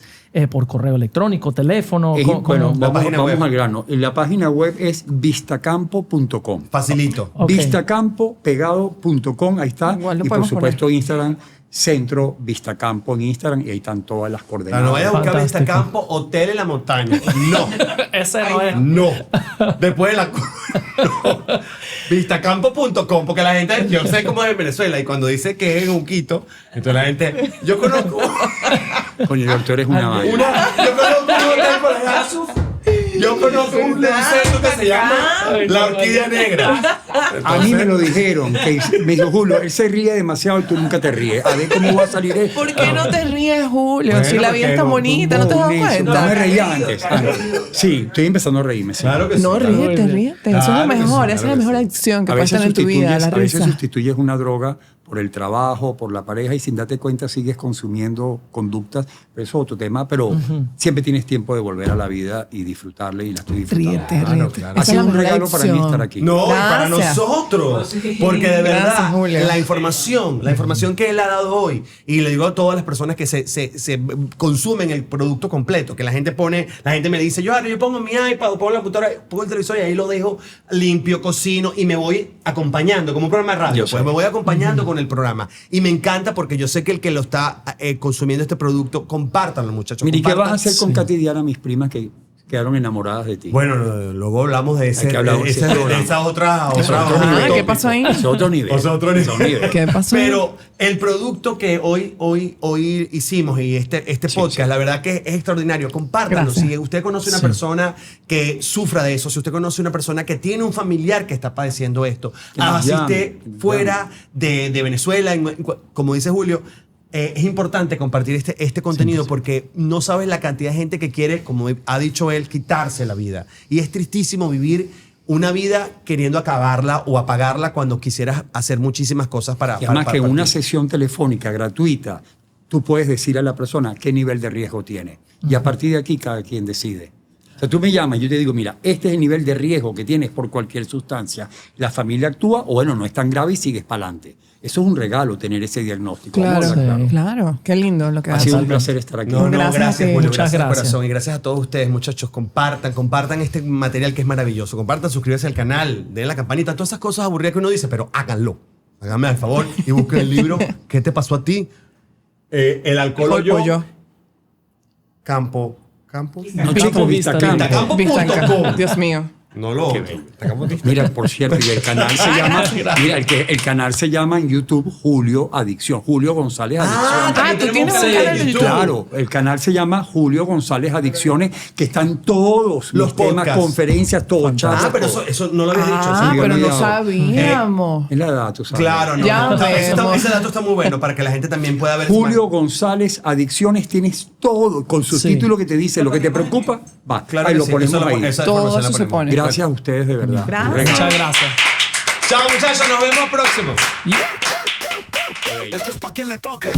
por correo electrónico, teléfono. Bueno, La página vamos web. al grano. La página web es vistacampo.com. Facilito. Ok. Vistacampopegado.com, ahí está. Igual lo Y por podemos supuesto Instagram, Centro Vistacampo en Instagram, y ahí están todas las coordenadas. No vayas a buscar Fantástico. Vistacampo, hotel en la montaña. No. Ese no es. No. Después de la... No. Vistacampo.com, porque la gente, yo sé cómo es en Venezuela, y cuando dice que es en un Quito, entonces la gente, yo conozco Coño, doctor, eres una vaina. yo conozco un hotel por allá. Yo conozco un centro que se llama La Orquídea Negra. A mí me lo dijeron, que me dijo Julio, él se ríe demasiado y tú nunca te ríes. A ver cómo va a salir esto. ¿Por qué no te ríes, Julio? Bueno, si la vida porque está no, bonita, ¿no te das Necio, cuenta? No me reía antes. Sí, estoy empezando a reírme. Sí. Claro que sí. No, ríete, ríete. Eso es lo Claro que sí, mejor. claro Esa es la que mejor sí. adicción que A puedes veces, tener en tu vida, la a veces risa. sustituyes una droga por el trabajo, por la pareja, y sin darte cuenta sigues consumiendo conductas. Pero eso es otro tema, pero siempre tienes tiempo de volver a la vida y disfrutarla, y la estoy disfrutando. Ríete. Ha Esa es sido la un mejor regalo para mí adicción. estar aquí. No, y para Gracias. nosotros. Porque de verdad, Gracias, Julio. la información que él ha dado hoy, y le digo a todas las personas que se consumen el producto completo, que la gente me dice, yo pongo mi iPad, pongo la computadora, pongo el televisor y ahí lo dejo limpio, cocino y me voy acompañando, como un programa de radio. Yo Pues sé. me voy acompañando con el programa. Y me encanta porque yo sé que el que lo está consumiendo este producto, compártanlo, muchachos. Mira, ¿y qué vas a compartan. hacer con Katy y Diana, mis primas que quedaron enamoradas de ti? Bueno, luego hablamos de Hay que hablar de ese programa. esa otra Eso es otro Ah, nivel. ¿qué pasó ahí? Es otro nivel. O sea, otro nivel. Es otro nivel. ¿Qué pasó? Pero el producto que hoy hicimos y este podcast, sí. la verdad que es extraordinario. Compártanlo. Gracias. Si usted conoce una persona que sufra de eso, si usted conoce una persona que tiene un familiar que está padeciendo esto, Que nos así llame, esté que nos fuera de Venezuela, como dice Julio. Es importante compartir este contenido porque no sabes la cantidad de gente que quiere, como ha dicho él, quitarse la vida. Y es tristísimo vivir una vida queriendo acabarla o apagarla cuando quisieras hacer muchísimas cosas para... Y además para que en una partir. sesión telefónica gratuita, tú puedes decir a la persona qué nivel de riesgo tiene. Y a partir de aquí cada quien decide. O sea, tú me llamas y yo te digo, mira, este es el nivel de riesgo que tienes por cualquier sustancia. La familia actúa o bueno, no es tan grave y sigues para adelante. Eso es un regalo, tener ese diagnóstico. Claro, Vamos a hablar. claro. Qué lindo lo que Ha haces. sido un placer estar aquí. No, Gracias a gracias, ti. Julio. Muchas Gracias de gracias. corazón. Y gracias a todos ustedes, muchachos. Compartan este material que es maravilloso. Compartan, suscríbanse al canal, den la campanita, todas esas cosas aburridas que uno dice, pero háganlo. Háganme al favor y busquen el libro. ¿Qué te pasó a ti? El alcohol o yo. Pollo. Campo. No, Vista chico, Vista Vista Campo. Vistacampo. Dios mío. No lo. Mira, por cierto, y el canal se llama, mira, el canal se llama en YouTube Julio Adicción, Julio González Adicción. tú tienes un canal de YouTube. Claro, el canal se llama Julio González Adicciones, que están todos Los los temas, podcasts. conferencias, todo, charlas, Pero todo. eso no lo habías dicho. Ah, sí, pero no olvidado. sabíamos. Es la edad, tú sabes. Claro, no. Ya vemos. Ese dato está muy bueno para que la gente también pueda ver. Julio González Adicciones, tienes todo, con su Sí. título que te dice lo que te preocupa, va, Claro ahí que lo sí, ponemos eso ahí. esa Todo información la eso se ponemos. pone. Gracias a ustedes, de verdad. Gracias. Un regalo. Muchas gracias. Chao, muchachos. Nos vemos próximo. Esto es pa' quien le toque.